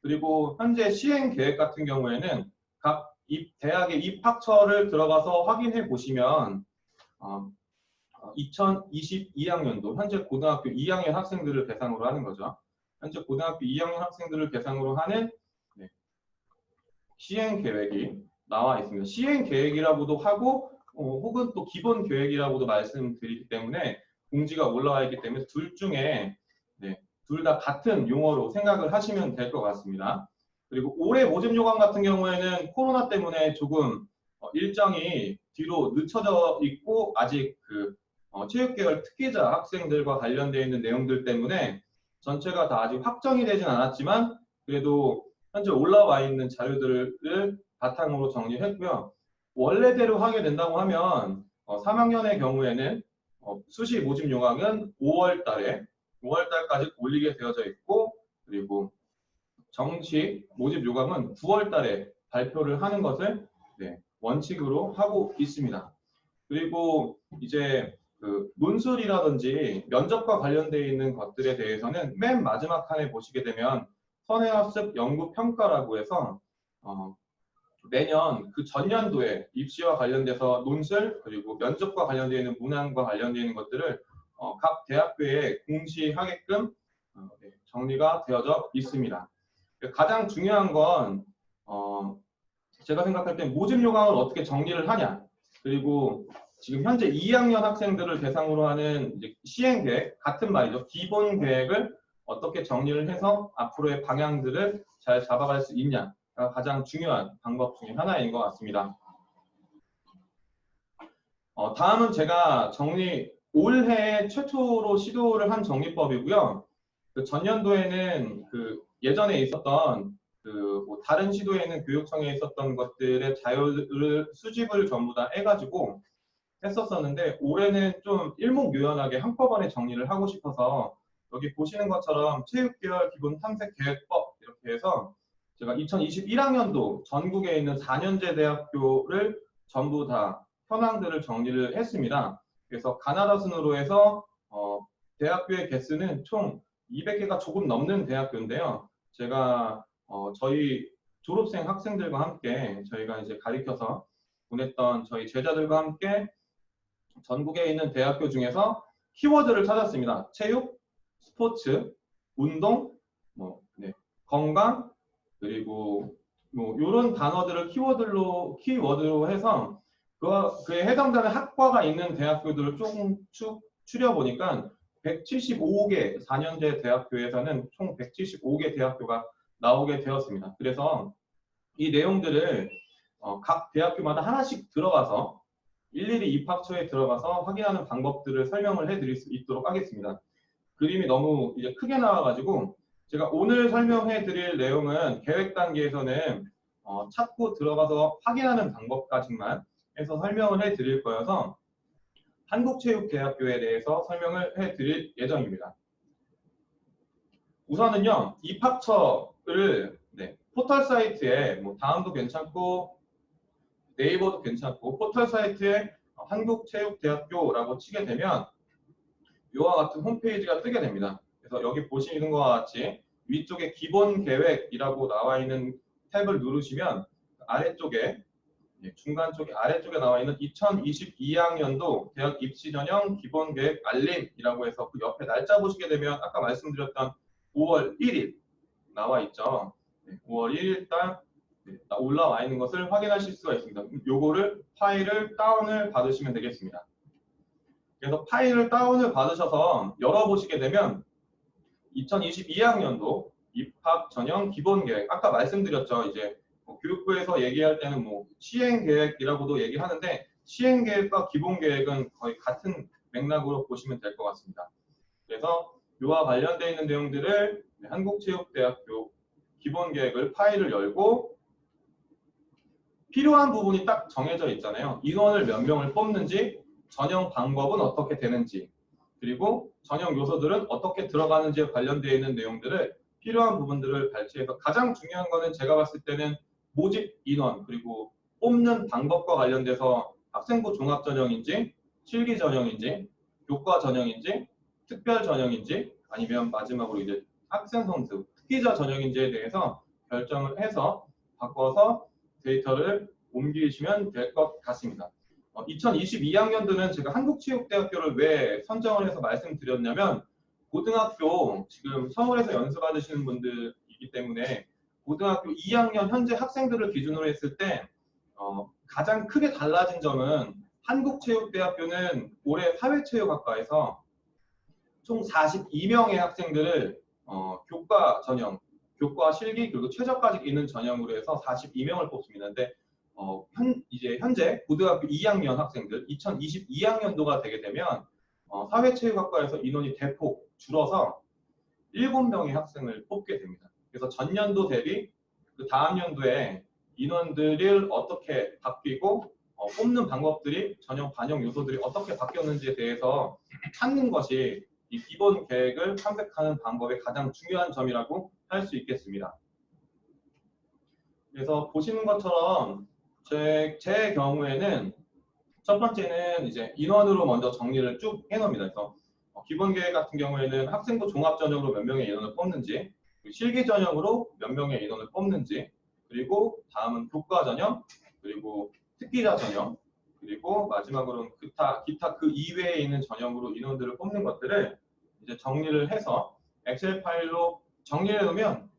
그리고 현재 시행 계획 같은 경우에는 각 대학의 입학처를 들어가서 확인해 보시면 2022학년도 현재 고등학교 2학년 학생들을 대상으로 하는 거죠. 현재 고등학교 2학년 학생들을 대상으로 하는 시행 계획이 나와 있습니다. 시행 계획이라고도 하고 혹은 또 기본 계획이라고도 말씀드리기 때문에 공지가 올라와 있기 때문에 둘 중에 둘 다 같은 용어로 생각을 하시면 될 것 같습니다. 그리고 올해 모집 요강 같은 경우에는 코로나 때문에 조금 일정이 뒤로 늦춰져 있고 아직 체육계열 특기자 학생들과 관련되어 있는 내용들 때문에 전체가 다 아직 확정이 되진 않았지만 그래도 현재 올라와 있는 자료들을 바탕으로 정리했고요. 원래대로 하게 된다고 하면 3학년의 경우에는 수시 모집 요강은 5월달까지 올리게 되어져 있고 그리고 정식 모집 요강은 9월달에 발표를 하는 것을 원칙으로 하고 있습니다. 그리고 이제 논술이라든지 면접과 관련되어 있는 것들에 대해서는 맨 마지막 칸에 보시게 되면 선행학습 연구평가라고 해서 매년 그 전년도에 입시와 관련돼서 논술 그리고 면접과 관련되어 있는 문항과 관련되어 있는 것들을 각 대학교에 공시하게끔 정리가 되어져 있습니다. 가장 중요한 건 제가 생각할 때 모집 요강을 어떻게 정리를 하냐 그리고 지금 현재 2학년 학생들을 대상으로 하는 시행 계획 같은 말이죠. 기본 계획을 어떻게 정리를 해서 앞으로의 방향들을 잘 잡아갈 수 있냐가 가장 중요한 방법 중에 하나인 것 같습니다. 다음은 제가 올해 최초로 시도를 한 정리법이고요. 전년도에는 예전에 있었던 뭐 다른 시도에는 교육청에 있었던 것들의 자료를 수집을 전부 다 해가지고 했었었는데 올해는 좀 일목요연하게 한꺼번에 정리를 하고 싶어서 여기 보시는 것처럼 체육계열 기본 탐색계획법 이렇게 해서 제가 2021학년도 전국에 있는 4년제 대학교를 전부 다 현황들을 정리를 했습니다. 그래서 가나다 순으로 해서 대학교의 개수는 총 200개가 조금 넘는 대학교인데요. 제가 저희 졸업생 학생들과 함께 저희가 이제 가르쳐서 보냈던 저희 제자들과 함께 전국에 있는 대학교 중에서 키워드를 찾았습니다. 체육, 스포츠, 운동, 건강, 그리고 뭐 이런 단어들을 키워드로 해서 그에 해당되는 학과가 있는 대학교들을 조금 쭉 추려보니까 175개 4년제 대학교에서는 총 175개 대학교가 나오게 되었습니다. 그래서 이 내용들을 각 대학교마다 하나씩 들어가서 일일이 입학처에 들어가서 확인하는 방법들을 설명을 해드릴 수 있도록 하겠습니다. 그림이 너무 이제 크게 나와가지고 제가 오늘 설명해드릴 내용은 계획 단계에서는 찾고 들어가서 확인하는 방법까지만 해서 설명을 해드릴 거여서 한국체육대학교에 대해서 설명을 해드릴 예정입니다. 우선은요, 입학처를 포털 사이트에 뭐 다음도 괜찮고 네이버도 괜찮고 포털 사이트에 한국체육대학교라고 치게 되면 이와 같은 홈페이지가 뜨게 됩니다. 그래서 여기 보시는 것과 같이 위쪽에 기본 계획이라고 나와 있는 탭을 누르시면 아래쪽에 중간 쪽에 아래쪽에 나와 있는 2022학년도 대학 입시 전형 기본 계획 알림이라고 해서 그 옆에 날짜 보시게 되면 아까 말씀드렸던 5월 1일 나와 있죠. 5월 1일 달 올라와 있는 것을 확인하실 수가 있습니다. 요거를 파일을 다운을 받으시면 되겠습니다. 그래서 파일을 다운을 받으셔서 열어보시게 되면 2022학년도 입학 전형 기본 계획 아까 말씀드렸죠. 이제 교육부에서 얘기할 때는 뭐 시행 계획이라고도 얘기하는데 시행 계획과 기본 계획은 거의 같은 맥락으로 보시면 될 것 같습니다. 그래서 이와 관련되어 있는 내용들을 한국체육대학교 기본 계획을 파일을 열고 필요한 부분이 딱 정해져 있잖아요. 인원을 몇 명을 뽑는지, 전형 방법은 어떻게 되는지, 그리고 전형 요소들은 어떻게 들어가는지에 관련되어 있는 내용들을 필요한 부분들을 발췌해서 가장 중요한 거는 제가 봤을 때는 모집 인원 그리고 뽑는 방법과 관련돼서 학생부 종합 전형인지 실기 전형인지 교과 전형인지 특별 전형인지 아니면 마지막으로 이제 학생 선수 특기자 전형인지에 대해서 결정을 해서 바꿔서 데이터를 옮기시면 될 것 같습니다. 2022학년도는 제가 한국체육대학교를 왜 선정을 해서 말씀드렸냐면 고등학교 지금 서울에서 연수 받으시는 분들이기 때문에 고등학교 2학년 현재 학생들을 기준으로 했을 때 가장 크게 달라진 점은 한국체육대학교는 올해 사회체육학과에서 총 42명의 학생들을 교과 전형, 교과 실기 그리고 최저까지 있는 전형으로 해서 42명을 뽑습니다. 근데 이제 현재 고등학교 2학년 학생들 2022학년도가 되게 되면 사회체육학과에서 인원이 대폭 줄어서 7명의 학생을 뽑게 됩니다. 그래서 전년도 대비 그 다음 연도에 인원들을 어떻게 바뀌고 뽑는 방법들이 전형 반영 요소들이 어떻게 바뀌었는지에 대해서 찾는 것이 이 기본 계획을 탐색하는 방법의 가장 중요한 점이라고 할 수 있겠습니다. 그래서 보시는 것처럼 제 경우에는 첫 번째는 이제 인원으로 먼저 정리를 쭉 해놓습니다. 그래서 기본 계획 같은 경우에는 학생부 종합 전형으로 몇 명의 인원을 뽑는지, 실기 전형으로 몇 명의 인원을 뽑는지, 그리고 다음은 교과 전형, 그리고 특기자 전형, 그리고 마지막으로는 기타 그 이외에 있는 전형으로 인원들을 뽑는 것들을 이제 정리를 해서 엑셀 파일로 정리해 놓으면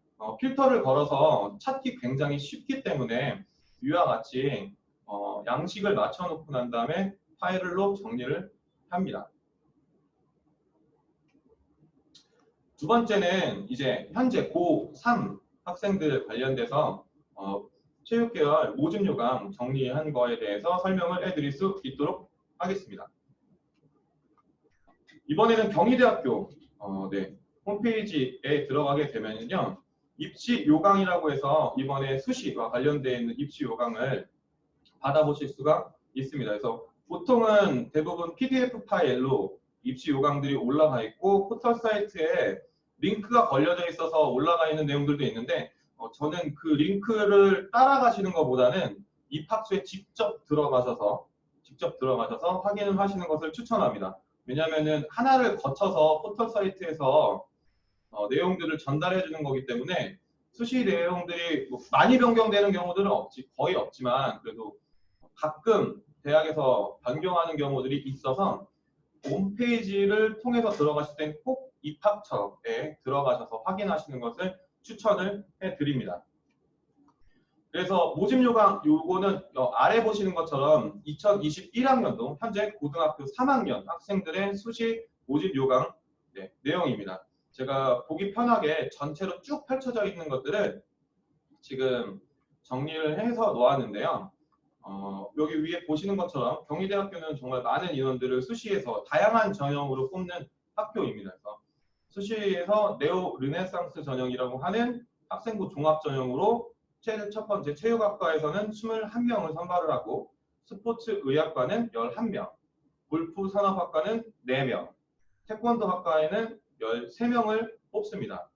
필터를 걸어서 찾기 굉장히 쉽기 때문에 위와 같이 양식을 맞춰놓고 난 다음에 파일로 정리를 합니다. 두 번째는 이제 현재 고3 학생들 관련돼서 체육계열 모집 요강 정리한 거에 대해서 설명을 해드릴 수 있도록 하겠습니다. 이번에는 경희대학교 홈페이지에 들어가게 되면요. 입시 요강이라고 해서 이번에 수시와 관련되어 있는 입시 요강을 받아보실 수가 있습니다. 그래서 보통은 대부분 PDF 파일로 입시 요강들이 올라가 있고 포털 사이트에 링크가 걸려져 있어서 올라가 있는 내용들도 있는데 저는 그 링크를 따라가시는 것보다는 입학처에 직접 들어가셔서 확인을 하시는 것을 추천합니다. 왜냐하면 하나를 거쳐서 포털 사이트에서 내용들을 전달해 주는 거기 때문에 수시 내용들이 많이 변경되는 경우들은 거의 없지만 그래도 가끔 대학에서 변경하는 경우들이 있어서 홈페이지를 통해서 들어가실 땐 꼭 입학처에 들어가셔서 확인하시는 것을 추천을 해드립니다. 그래서 모집 요강 요거는 아래 보시는 것처럼 2021학년도 현재 고등학교 3학년 학생들의 수시 모집 요강 내용입니다. 제가 보기 편하게 전체로 쭉 펼쳐져 있는 것들을 지금 정리를 해서 놓았는데요. 여기 위에 보시는 것처럼 경희대학교는 정말 많은 인원들을 수시에서 다양한 전형으로 뽑는 학교입니다. 그래서 수시에서 네오 르네상스 전형이라고 하는 학생부 종합 전형으로 첫 번째 체육학과에서는 21명을 선발을 하고 스포츠 의학과는 11명, 골프 산업학과는 4명, 태권도 학과에는 13명을 뽑습니다.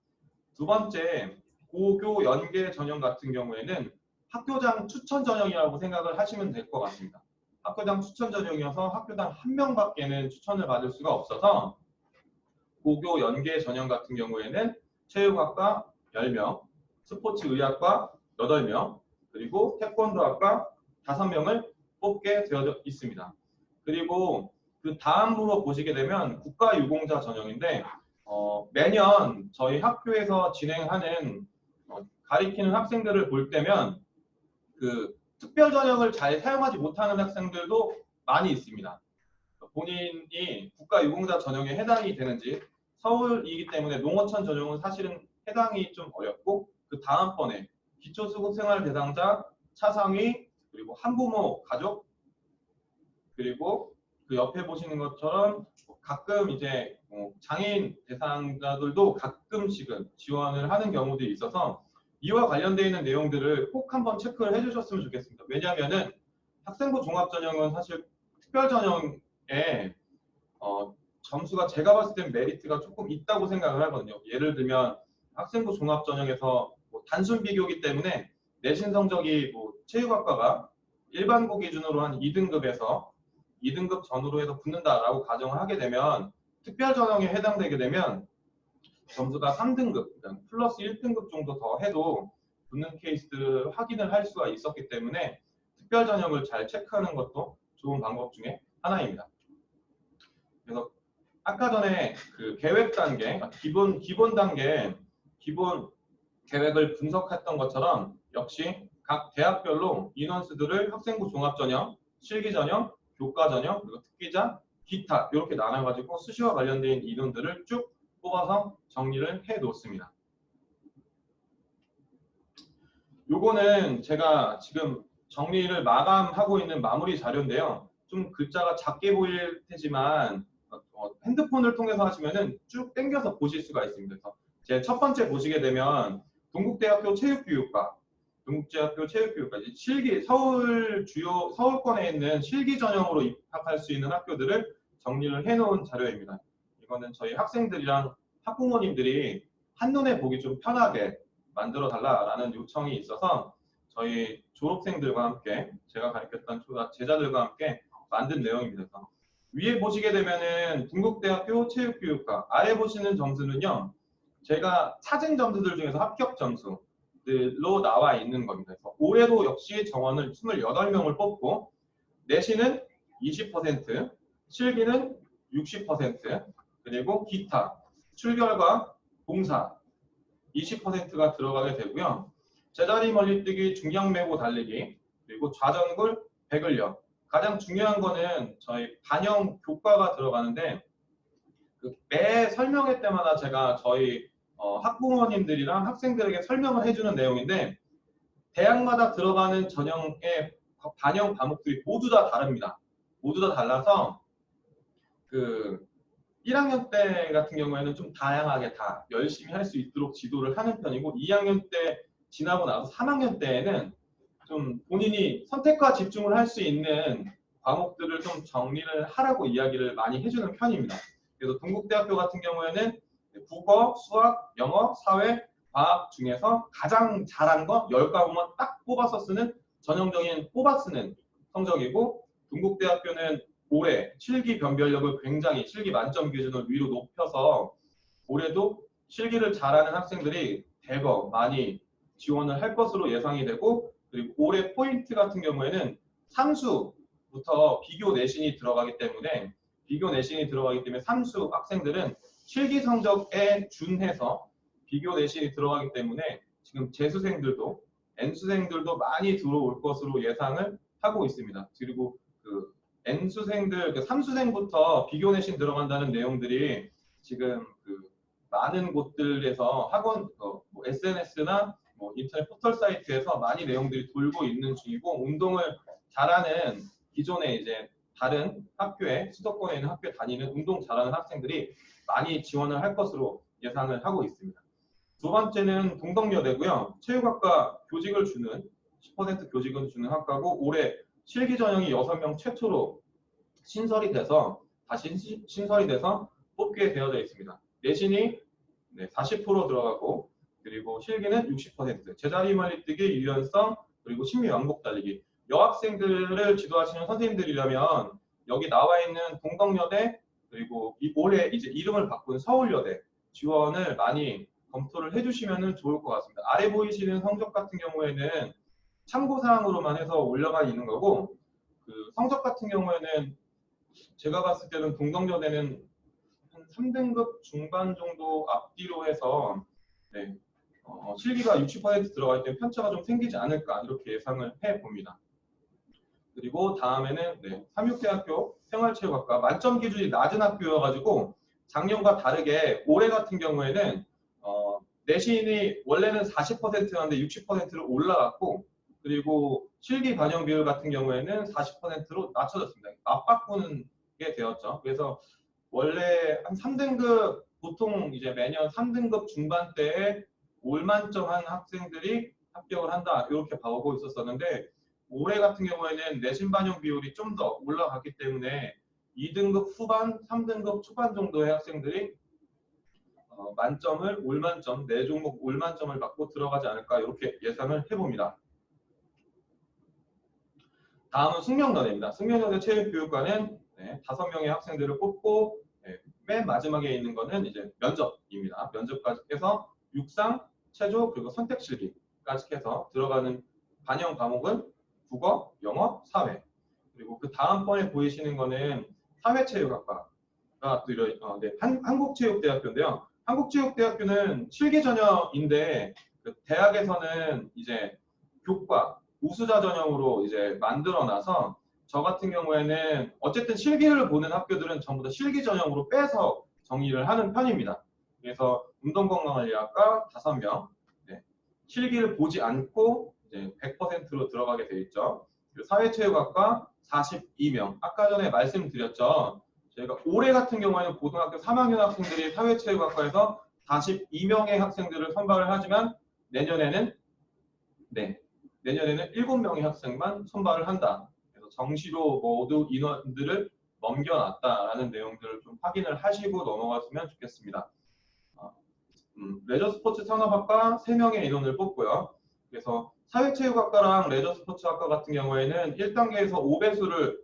두 번째 고교 연계 전형 같은 경우에는 학교장 추천 전형이라고 생각을 하시면 될 것 같습니다. 학교장 추천 전형이어서 학교당 1명밖에는 추천을 받을 수가 없어서 고교 연계 전형 같은 경우에는 체육학과 10명, 스포츠의학과 8명, 그리고 태권도학과 5명을 뽑게 되어져 있습니다. 그리고 그 다음으로 보시게 되면 국가유공자 전형인데 매년 저희 학교에서 진행하는 가리키는 학생들을 볼 때면 그 특별 전형을 잘 사용하지 못하는 학생들도 많이 있습니다. 본인이 국가유공자 전형에 해당이 되는지 서울이기 때문에 농어촌 전형은 사실은 해당이 좀 어렵고 그 다음번에 기초수급생활 대상자, 차상위, 그리고 한부모 가족, 그리고 그 옆에 보시는 것처럼 가끔 이제 장애인 대상자들도 가끔씩은 지원을 하는 경우들이 있어서 이와 관련되어 있는 내용들을 꼭 한번 체크를 해주셨으면 좋겠습니다. 왜냐하면은 학생부 종합전형은 사실 특별전형에 점수가 제가 봤을 땐 메리트가 조금 있다고 생각을 하거든요. 예를 들면 학생부 종합전형에서 단순 비교이기 때문에 내신 성적이 체육학과가 일반고 기준으로 한 2등급에서 2등급 전후로 해서 붙는다라고 가정을 하게 되면 특별전형에 해당되게 되면 점수가 3등급, 플러스 1등급 정도 더 해도 붙는 케이스들을 확인을 할 수가 있었기 때문에 특별 전형을 잘 체크하는 것도 좋은 방법 중에 하나입니다. 그래서 아까 전에 그 계획 단계, 기본 단계, 기본 계획을 분석했던 것처럼 역시 각 대학별로 인원수들을 학생부 종합전형, 실기전형, 교과전형, 그리고 특기자, 기타 이렇게 나눠가지고 수시와 관련된 인원들을 쭉 뽑아서 정리를 해 놓습니다. 요거는 제가 지금 정리를 마감하고 있는 마무리 자료인데요. 좀 글자가 작게 보일 테지만 핸드폰을 통해서 하시면은 쭉 당겨서 보실 수가 있습니다. 그래서 제 첫 번째 보시게 되면 동국대학교 체육교육과, 동국대학교 체육교육과 실기 서울권에 있는 실기 전형으로 입학할 수 있는 학교들을 정리를 해놓은 자료입니다. 이거는 저희 학생들이랑 학부모님들이 한눈에 보기 좀 편하게 만들어 달라라는 요청이 있어서 저희 졸업생들과 함께 제가 가르쳤던 제자들과 함께 만든 내용입니다. 위에 보시게 되면은 동국대학교 체육교육과, 아래 보시는 점수는요, 제가 찾은 점수들 중에서 합격 점수로 나와 있는 겁니다. 그래서 올해도 역시 정원을 28명을 뽑고 내신은 20%, 실기는 60%, 그리고 기타, 출결과 봉사 20%가 들어가게 되고요. 제자리 멀리뛰기, 중량 메고 달리기, 그리고 좌전굴, 배근력. 가장 중요한 거는 저희 반영 교과가 들어가는데 매 설명회 때마다 제가 저희 학부모님들이랑 학생들에게 설명을 해주는 내용인데 대학마다 들어가는 전형의 반영 과목들이 모두 다 다릅니다. 모두 다 달라서 그 1학년 때 같은 경우에는 좀 다양하게 다 열심히 할 수 있도록 지도를 하는 편이고 2학년 때 지나고 나서 3학년 때에는 좀 본인이 선택과 집중을 할 수 있는 과목들을 좀 정리를 하라고 이야기를 많이 해주는 편입니다. 그래서 동국대학교 같은 경우에는 국어, 수학, 영어, 사회, 과학 중에서 가장 잘한 거 10과목만 딱 뽑아서 쓰는 전형적인 뽑아 쓰는 성적이고 동국대학교는 올해 실기 변별력을 굉장히 실기 만점 기준을 위로 높여서 올해도 실기를 잘하는 학생들이 대거 많이 지원을 할 것으로 예상이 되고 그리고 올해 포인트 같은 경우에는 삼수부터 비교 내신이 들어가기 때문에 삼수 학생들은 실기 성적에 준해서 비교 내신이 들어가기 때문에 지금 재수생들도 N수생들도 많이 들어올 것으로 예상을 하고 있습니다. 그리고 그 N수생들, 그 3수생부터 비교 내신 들어간다는 내용들이 지금 그 많은 곳들에서 학원, 뭐 SNS나 뭐 인터넷 포털 사이트에서 많이 내용들이 돌고 있는 중이고 운동을 잘하는 기존에 이제 다른 학교에 수도권에 있는 학교에 다니는 운동 잘하는 학생들이 많이 지원을 할 것으로 예상을 하고 있습니다. 두 번째는 동덕여대고요. 체육학과 교직을 주는 10% 교직을 주는 학과고 올해 실기 전형이 6명 최초로 신설이 돼서 다시 신설이 돼서 뽑게 되어져 있습니다. 내신이 40% 들어가고 그리고 실기는 60%, 제자리 멀리뛰기, 유연성, 그리고 심리 왕복 달리기. 여학생들을 지도하시는 선생님들이라면 여기 나와 있는 동덕여대 그리고 올해 이제 이름을 바꾼 서울여대 지원을 많이 검토를 해주시면 좋을 것 같습니다. 아래 보이시는 성적 같은 경우에는 참고사항으로만 해서 올라가 있는 거고 그 성적 같은 경우에는 제가 봤을 때는 동덕여대는 한 3등급 중반 정도 앞뒤로 해서 실기가 60% 들어갈 때 편차가 좀 생기지 않을까 이렇게 예상을 해봅니다. 그리고 다음에는 삼육대학교 생활체육학과 만점 기준이 낮은 학교여가지고 작년과 다르게 올해 같은 경우에는 내신이 원래는 40%였는데 60%로 올라갔고 그리고 실기 반영 비율 같은 경우에는 40%로 낮춰졌습니다. 맞바꾸는 게 되었죠. 그래서 원래 한 3등급 보통 이제 매년 3등급 중반대에 올만점한 학생들이 합격을 한다 이렇게 봐오고 있었었는데 올해 같은 경우에는 내신 반영 비율이 좀 더 올라갔기 때문에 2등급 후반, 3등급 초반 정도의 학생들이 만점을 올만점, 4종목 올만점을 받고 들어가지 않을까 이렇게 예상을 해봅니다. 다음은 숙명여대입니다. 숙명여대 체육교육과는 5명의 학생들을 뽑고 맨 마지막에 있는 거는 이제 면접입니다. 면접까지 해서 육상, 체조 그리고 선택실기까지 까지 해서 들어가는 반영 과목은 국어, 영어, 사회. 그리고 그 다음번에 보이시는 거는 사회체육학과가 또 네, 한국체육대학교인데요. 한국체육대학교는 실기 전형인데 그 대학에서는 이제 교과 우수자 전형으로 이제 만들어놔서 저 같은 경우에는 어쨌든 실기를 보는 학교들은 전부 다 실기 전형으로 빼서 정리를 하는 편입니다. 그래서 운동건강관리학과 5명, 네, 실기를 보지 않고 이제 100%로 들어가게 돼 있죠. 그리고 사회체육학과 42명. 아까 전에 말씀드렸죠. 저희가 올해 같은 경우에는 고등학교 3학년 학생들이 사회체육학과에서 42명의 학생들을 선발을 하지만 내년에는 7명의 학생만 선발을 한다. 그래서 정시로 모두 인원들을 넘겨놨다라는 내용들을 좀 확인을 하시고 넘어갔으면 좋겠습니다. 레저 스포츠 산업학과 3명의 인원을 뽑고요. 그래서 사회체육학과랑 레저 스포츠학과 같은 경우에는 1단계에서 5배수를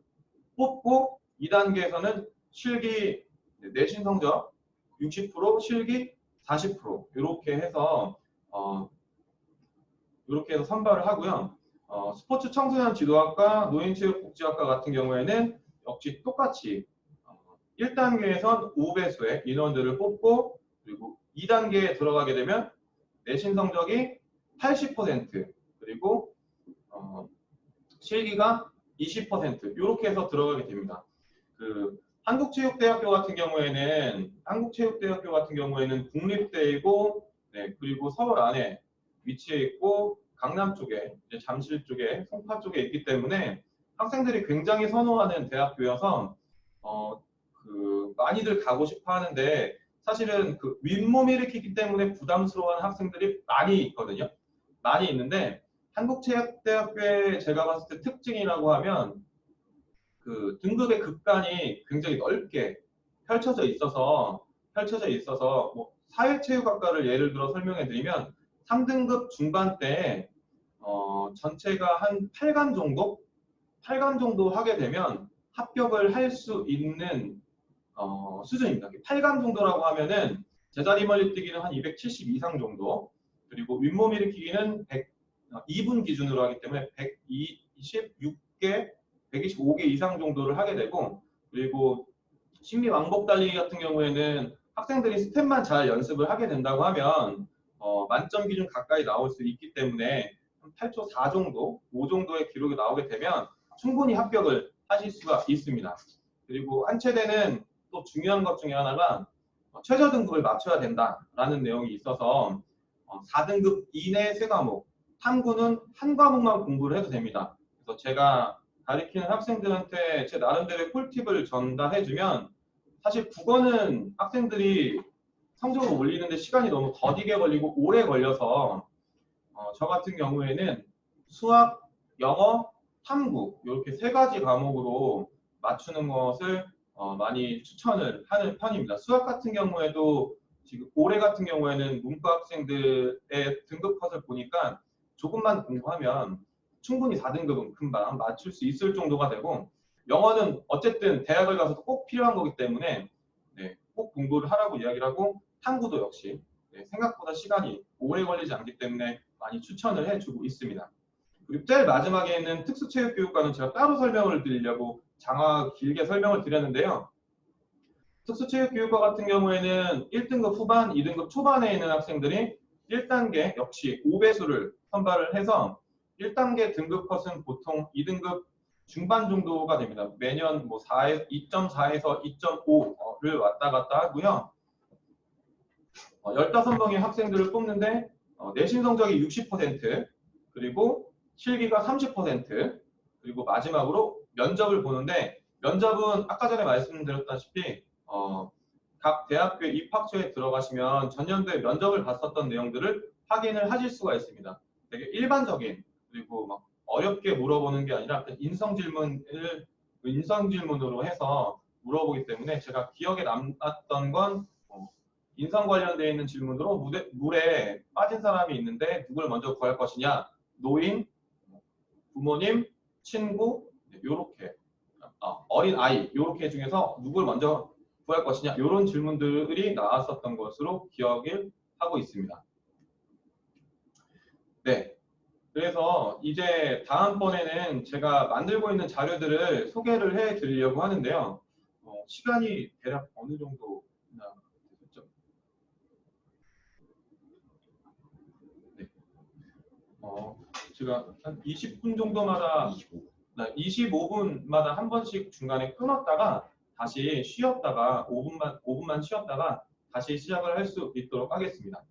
뽑고 2단계에서는 실기 내신 성적 60%, 실기 40% 이렇게 해서 선발을 하고요. 스포츠 청소년 지도학과, 노인체육복지학과 같은 경우에는 역시 똑같이 1단계에선 5배수의 인원들을 뽑고 그리고 2단계에 들어가게 되면 내신 성적이 80% 그리고 실기가 20% 이렇게 해서 들어가게 됩니다. 그 한국체육대학교 같은 경우에는 국립대이고 네, 그리고 서울 안에 위치해 있고 강남 쪽에 이제 잠실 쪽에 송파 쪽에 있기 때문에 학생들이 굉장히 선호하는 대학교여서 많이들 가고 싶어 하는데 사실은 그 윗몸 일으키기 때문에 부담스러워하는 학생들이 많이 있거든요. 많이 있는데 한국체육대학교의 제가 봤을 때 특징이라고 하면 그 등급의 급간이 굉장히 넓게 펼쳐져 있어서 뭐 사회체육학과를 예를 들어 설명해 드리면 3등급 중반 때 전체가 한 8간 정도 하게 되면 합격을 할 수 있는 수준입니다. 8간 정도라고 하면은 제자리 멀리 뛰기는 한 270 이상 정도, 그리고 윗몸 일으키기는 2분 기준으로 하기 때문에 126개, 125개 이상 정도를 하게 되고, 그리고 심리 왕복 달리기 같은 경우에는 학생들이 스텝만 잘 연습을 하게 된다고 하면 만점 기준 가까이 나올 수 있기 때문에 8초 4 정도, 5 정도의 기록이 나오게 되면 충분히 합격을 하실 수가 있습니다. 그리고 한체대는 또 중요한 것 중에 하나가 최저 등급을 맞춰야 된다라는 내용이 있어서 4등급 이내 3과목, 탐구는 한 과목만 공부를 해도 됩니다. 그래서 제가 가르치는 학생들한테 제 나름대로의 꿀팁을 전달해주면 사실 국어는 학생들이 성적을 올리는데 시간이 너무 더디게 걸리고 오래 걸려서 저 같은 경우에는 수학, 영어, 탐구 이렇게 3가지 과목으로 맞추는 것을 많이 추천을 하는 편입니다. 수학 같은 경우에도 지금 올해 같은 경우에는 문과 학생들의 등급 컷을 보니까 조금만 공부하면 충분히 4등급은 금방 맞출 수 있을 정도가 되고, 영어는 어쨌든 대학을 가서도 꼭 필요한 거기 때문에 꼭 공부를 하라고 이야기를 하고, 탐구도 역시 생각보다 시간이 오래 걸리지 않기 때문에 많이 추천을 해주고 있습니다. 그리고 제일 마지막에는 특수체육교육과는 제가 따로 설명을 드리려고 장화 길게 설명을 드렸는데요. 특수체육교육과 같은 경우에는 1등급 후반, 2등급 초반에 있는 학생들이 1단계 역시 5배수를 선발을 해서 1단계 등급 컷은 보통 2등급 중반 정도가 됩니다. 매년 뭐 2.4에서 2.5를 왔다 갔다 하고요. 15명의 학생들을 뽑는데 내신 성적이 60%, 그리고 실기가 30%, 그리고 마지막으로 면접을 보는데, 면접은 아까 전에 말씀드렸다시피 각 대학교 입학처에 들어가시면 전년도에 면접을 봤었던 내용들을 확인을 하실 수가 있습니다. 되게 일반적인, 그리고 막 어렵게 물어보는 게 아니라 인성질문으로 해서 물어보기 때문에 제가 기억에 남았던 건 인성 관련되어 있는 질문으로 물에 빠진 사람이 있는데 누굴 먼저 구할 것이냐, 노인, 부모님, 친구, 요렇게 어린 아이 요렇게 중에서 누굴 먼저 구할 것이냐, 이런 질문들이 나왔었던 것으로 기억을 하고 있습니다. 네, 그래서 이제 다음번에는 제가 만들고 있는 자료들을 소개를 해 드리려고 하는데요. 시간이 대략 어느 정도나 되셨죠? 네. 어, 제가 한 20분 정도마다 25분마다 한 번씩 중간에 끊었다가 다시 쉬었다가 5분만 쉬었다가 다시 시작을 할 수 있도록 하겠습니다.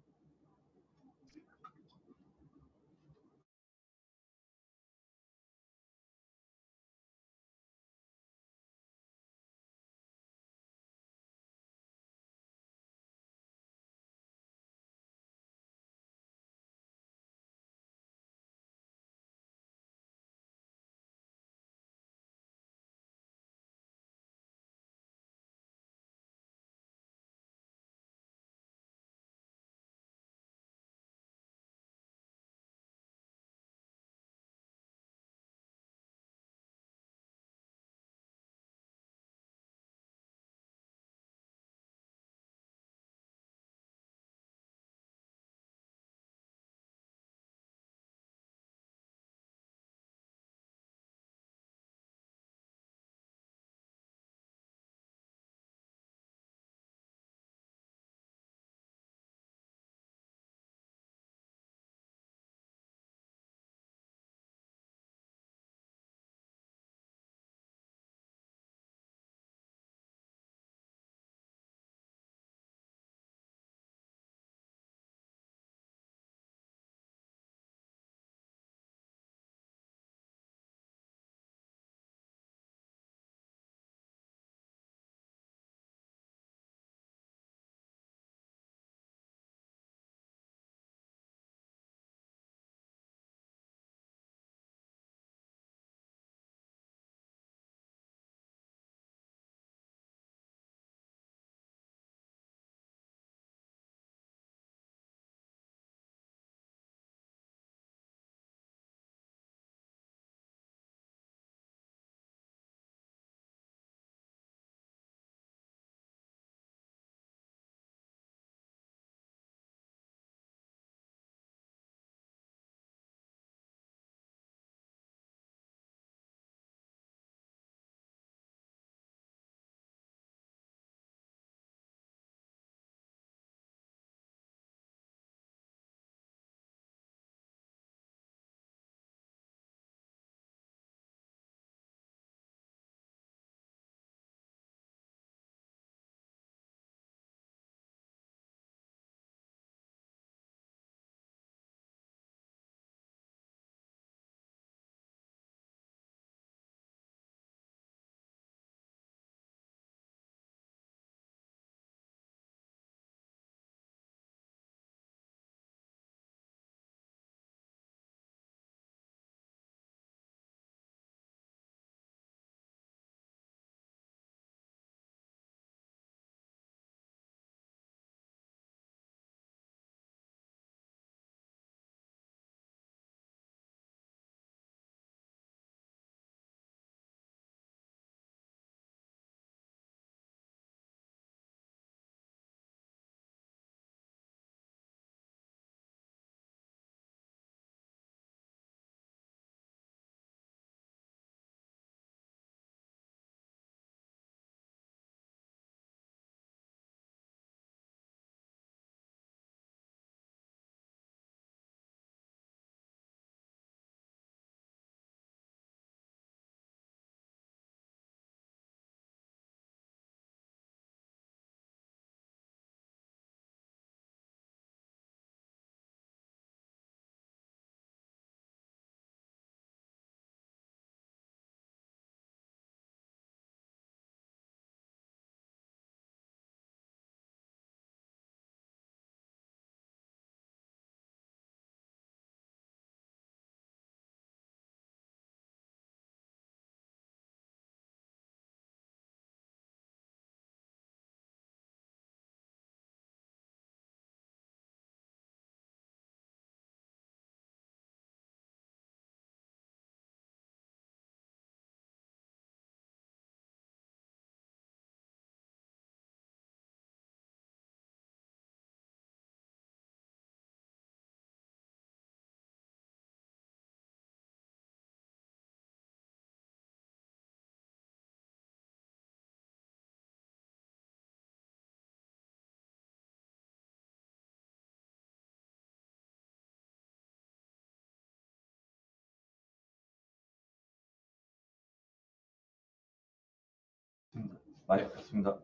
많이 바뀌었습니다.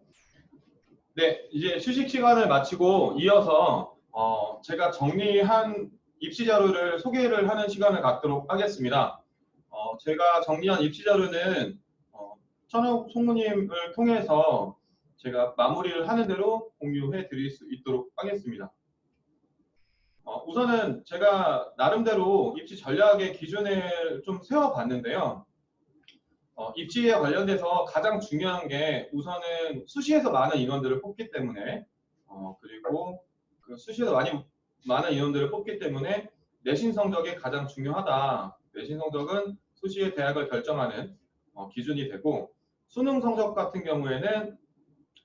네, 이제 휴식 시간을 마치고 이어서 제가 정리한 입시 자료를 소개를 하는 시간을 갖도록 하겠습니다. 제가 정리한 입시 자료는 천욱 총무님을 통해서 제가 마무리를 하는 대로 공유해 드릴 수 있도록 하겠습니다. 우선은 제가 나름대로 입시 전략의 기준을 좀 세워봤는데요. 입시에 관련돼서 가장 중요한 게 우선은 수시에서 많은 인원들을 뽑기 때문에 그리고 그 수시에서 많은 인원들을 뽑기 때문에 내신 성적이 가장 중요하다. 내신 성적은 수시의 대학을 결정하는 기준이 되고 수능 성적 같은 경우에는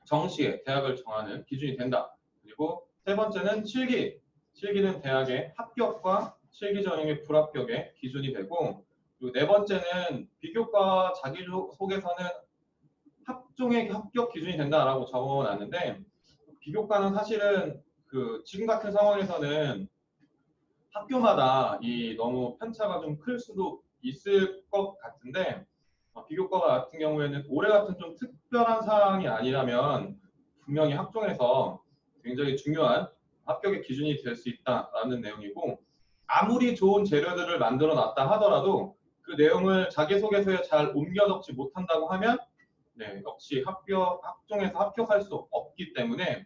정시에 대학을 정하는 기준이 된다. 그리고 세 번째는 실기. 실기는 대학의 합격과 실기 전형의 불합격의 기준이 되고 그리고 네 번째는 비교과 자기소개서는 합종의 합격 기준이 된다라고 적어놨는데 비교과는 사실은 그 지금 같은 상황에서는 학교마다 이 너무 편차가 좀 클 수도 있을 것 같은데 비교과 같은 경우에는 올해 같은 좀 특별한 사항이 아니라면 분명히 학종에서 굉장히 중요한 합격의 기준이 될 수 있다라는 내용이고 아무리 좋은 재료들을 만들어 놨다 하더라도 그 내용을 자기소개서에 잘 옮겨 적지 못한다고 하면 네, 역시 학종에서 합격할 수 없기 때문에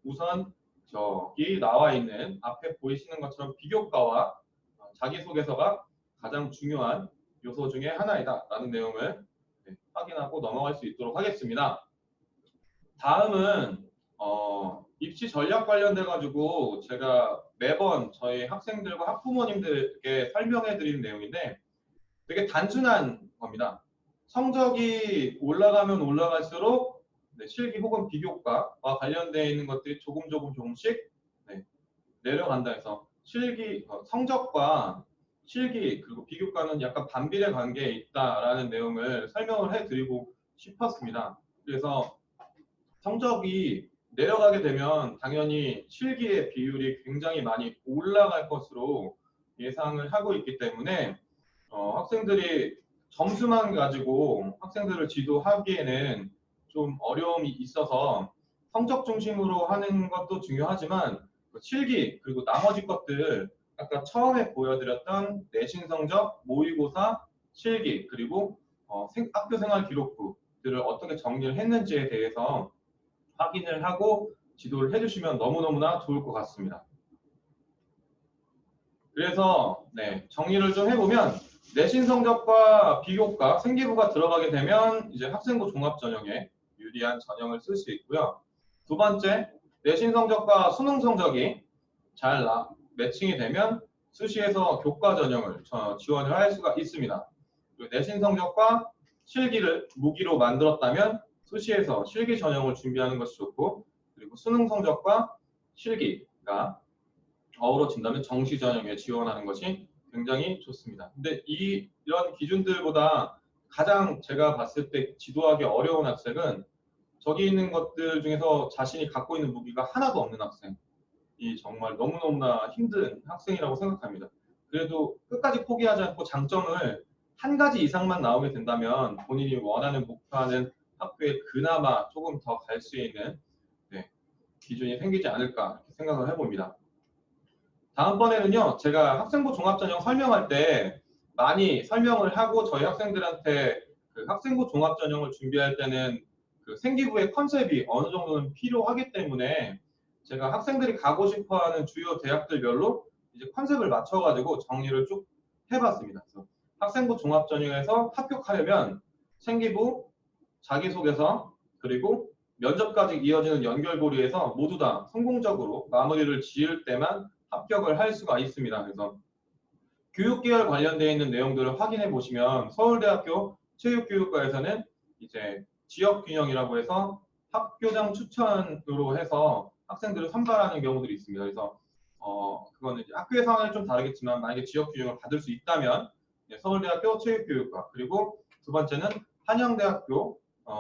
우선 저기 나와 있는 앞에 보이시는 것처럼 비교과와 자기소개서가 가장 중요한 요소 중에 하나이다라는 내용을 확인하고 넘어갈 수 있도록 하겠습니다. 다음은 입시 전략 관련돼 가지고 제가 매번 저희 학생들과 학부모님들께 설명해 드리는 내용인데 되게 단순한 겁니다. 성적이 올라가면 올라갈수록 실기 혹은 비교과와 관련되어 있는 것들이 조금씩 내려간다 해서 실기 성적과 실기 그리고 비교과는 약간 반비례 관계에 있다라는 내용을 설명을 해드리고 싶었습니다. 그래서 성적이 내려가게 되면 당연히 실기의 비율이 굉장히 많이 올라갈 것으로 예상을 하고 있기 때문에 학생들이 점수만 가지고 학생들을 지도하기에는 좀 어려움이 있어서 성적 중심으로 하는 것도 중요하지만 실기 그리고 나머지 것들 아까 처음에 보여드렸던 내신 성적, 모의고사, 실기 그리고 학교 생활 기록부들을 어떻게 정리를 했는지에 대해서 확인을 하고 지도를 해주시면 너무너무나 좋을 것 같습니다. 그래서 정리를 좀 해보면 내신 성적과 비교과, 생기부가 들어가게 되면 이제 학생부 종합 전형에 유리한 전형을 쓸 수 있고요. 두 번째, 내신 성적과 수능 성적이 잘 매칭이 되면 수시에서 교과 전형을 지원을 할 수가 있습니다. 그리고 내신 성적과 실기를 무기로 만들었다면 수시에서 실기 전형을 준비하는 것이 좋고 그리고 수능 성적과 실기가 어우러진다면 정시 전형에 지원하는 것이 굉장히 좋습니다. 근데 이런 기준들보다 가장 제가 봤을 때 지도하기 어려운 학생은 저기 있는 것들 중에서 자신이 갖고 있는 무기가 하나도 없는 학생이 정말 너무너무나 힘든 학생이라고 생각합니다. 그래도 끝까지 포기하지 않고 장점을 한 가지 이상만 나오게 된다면 본인이 원하는 목표하는 학교에 그나마 조금 더 갈 수 있는 기준이 생기지 않을까 이렇게 생각을 해봅니다. 다음번에는요, 제가 학생부 종합전형 설명할 때 많이 설명을 하고 저희 학생들한테 그 학생부 종합전형을 준비할 때는 그 생기부의 컨셉이 어느 정도는 필요하기 때문에 제가 학생들이 가고 싶어하는 주요 대학들별로 이제 컨셉을 맞춰가지고 정리를 쭉 해봤습니다. 그래서 학생부 종합전형에서 합격하려면 생기부, 자기소개서, 그리고 면접까지 이어지는 연결고리에서 모두 다 성공적으로 마무리를 지을 때만 합격을 할 수가 있습니다. 그래서 교육계열 관련되어 있는 내용들을 확인해 보시면 서울대학교 체육교육과에서는 이제 지역균형이라고 해서 학교장 추천으로 해서 학생들을 선발하는 경우들이 있습니다. 그래서 그거는 이제 학교의 상황이 좀 다르겠지만 만약에 지역균형을 받을 수 있다면 서울대학교 체육교육과 그리고 두 번째는 한양대학교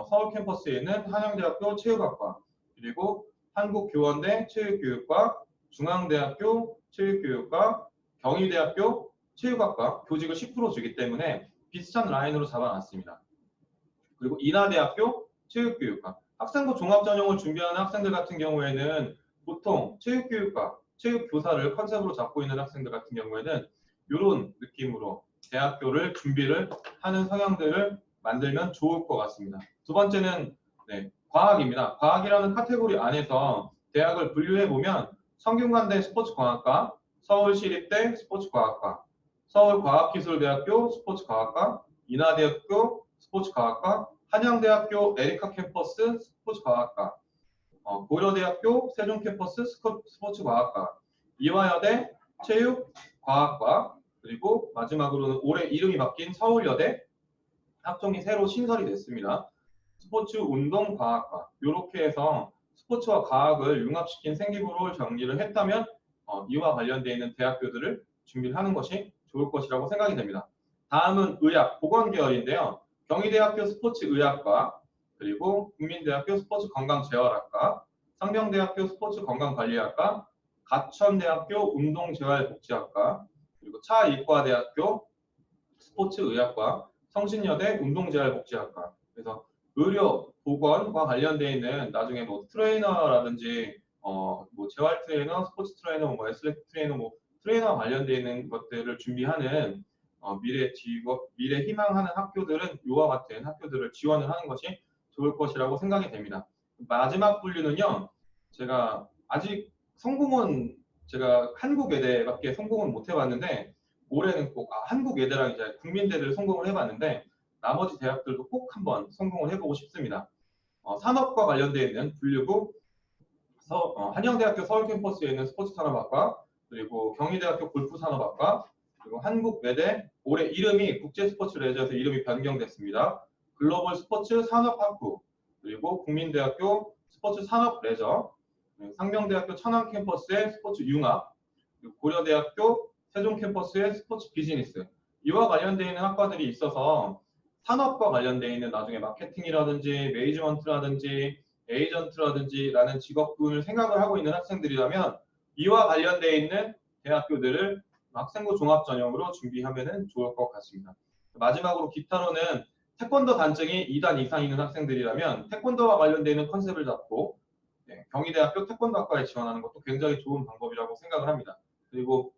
서울 캠퍼스에 있는 한양대학교 체육학과 그리고 한국교원대 체육교육과 중앙대학교 체육교육과 경희대학교 체육학과 교직을 10% 주기 때문에 비슷한 라인으로 잡아놨습니다. 그리고 인하대학교 체육교육과. 학생부 종합전형을 준비하는 학생들 같은 경우에는 보통 체육교육과, 체육교사를 컨셉으로 잡고 있는 학생들 같은 경우에는 이런 느낌으로 대학교를 준비를 하는 성향들을 만들면 좋을 것 같습니다. 두 번째는 과학입니다. 과학이라는 카테고리 안에서 대학을 분류해보면 성균관대 스포츠과학과, 서울시립대 스포츠과학과, 서울과학기술대학교 스포츠과학과, 인하대학교 스포츠과학과, 한양대학교 에리카 캠퍼스 스포츠과학과, 고려대학교 세종캠퍼스 스포츠과학과, 이화여대 체육과학과, 그리고 마지막으로는 올해 이름이 바뀐 서울여대 학종이 새로 신설이 됐습니다. 스포츠 운동과학과. 이렇게 해서 스포츠와 과학을 융합시킨 생기부를 정리를 했다면 이와 관련되어 있는 대학교들을 준비를 하는 것이 좋을 것이라고 생각이 됩니다. 다음은 의학, 보건계열인데요. 경희대학교 스포츠의학과, 그리고 국민대학교 스포츠건강재활학과, 상명대학교 스포츠건강관리학과, 가천대학교 운동재활복지학과, 그리고 차이과대학교 스포츠의학과, 성신여대 운동재활복지학과. 그래서 의료, 보건과 관련되어 있는 나중에 뭐 트레이너라든지 뭐 재활 트레이너, 스포츠 트레이너, 뭐 애슬레틱 트레이너, 뭐 트레이너와 관련되어 있는 것들을 준비하는 미래 직업, 미래 희망하는 학교들은 이와 같은 학교들을 지원을 하는 것이 좋을 것이라고 생각이 됩니다. 마지막 분류는요. 제가 아직 성공은 제가 한국외대밖에 성공은 못 해봤는데 올해는 꼭 한국외대랑 이제 국민대를 성공을 해봤는데 나머지 대학들도 꼭 한번 성공을 해보고 싶습니다. 산업과 관련되어 있는 분류고 한양대학교 서울캠퍼스에 있는 스포츠산업학과, 그리고 경희대학교 골프산업학과, 그리고 한국외대 올해 이름이 국제스포츠레저에서 이름이 변경됐습니다. 글로벌 스포츠 산업학부, 그리고 국민대학교 스포츠산업레저, 상명대학교 천안캠퍼스의 스포츠융합, 그리고 고려대학교 세종캠퍼스의 스포츠 비즈니스. 이와 관련되어 있는 학과들이 있어서 산업과 관련되어 있는 나중에 마케팅이라든지 매니지먼트라든지 에이전트라든지라는 직업군을 생각을 하고 있는 학생들이라면 이와 관련되어 있는 대학교들을 학생부 종합전형으로 준비하면 좋을 것 같습니다. 마지막으로 기타로는 태권도 단증이 2단 이상 있는 학생들이라면 태권도와 관련되어 있는 컨셉을 잡고 경희대학교 태권도학과에 지원하는 것도 굉장히 좋은 방법이라고 생각을 합니다. 그리고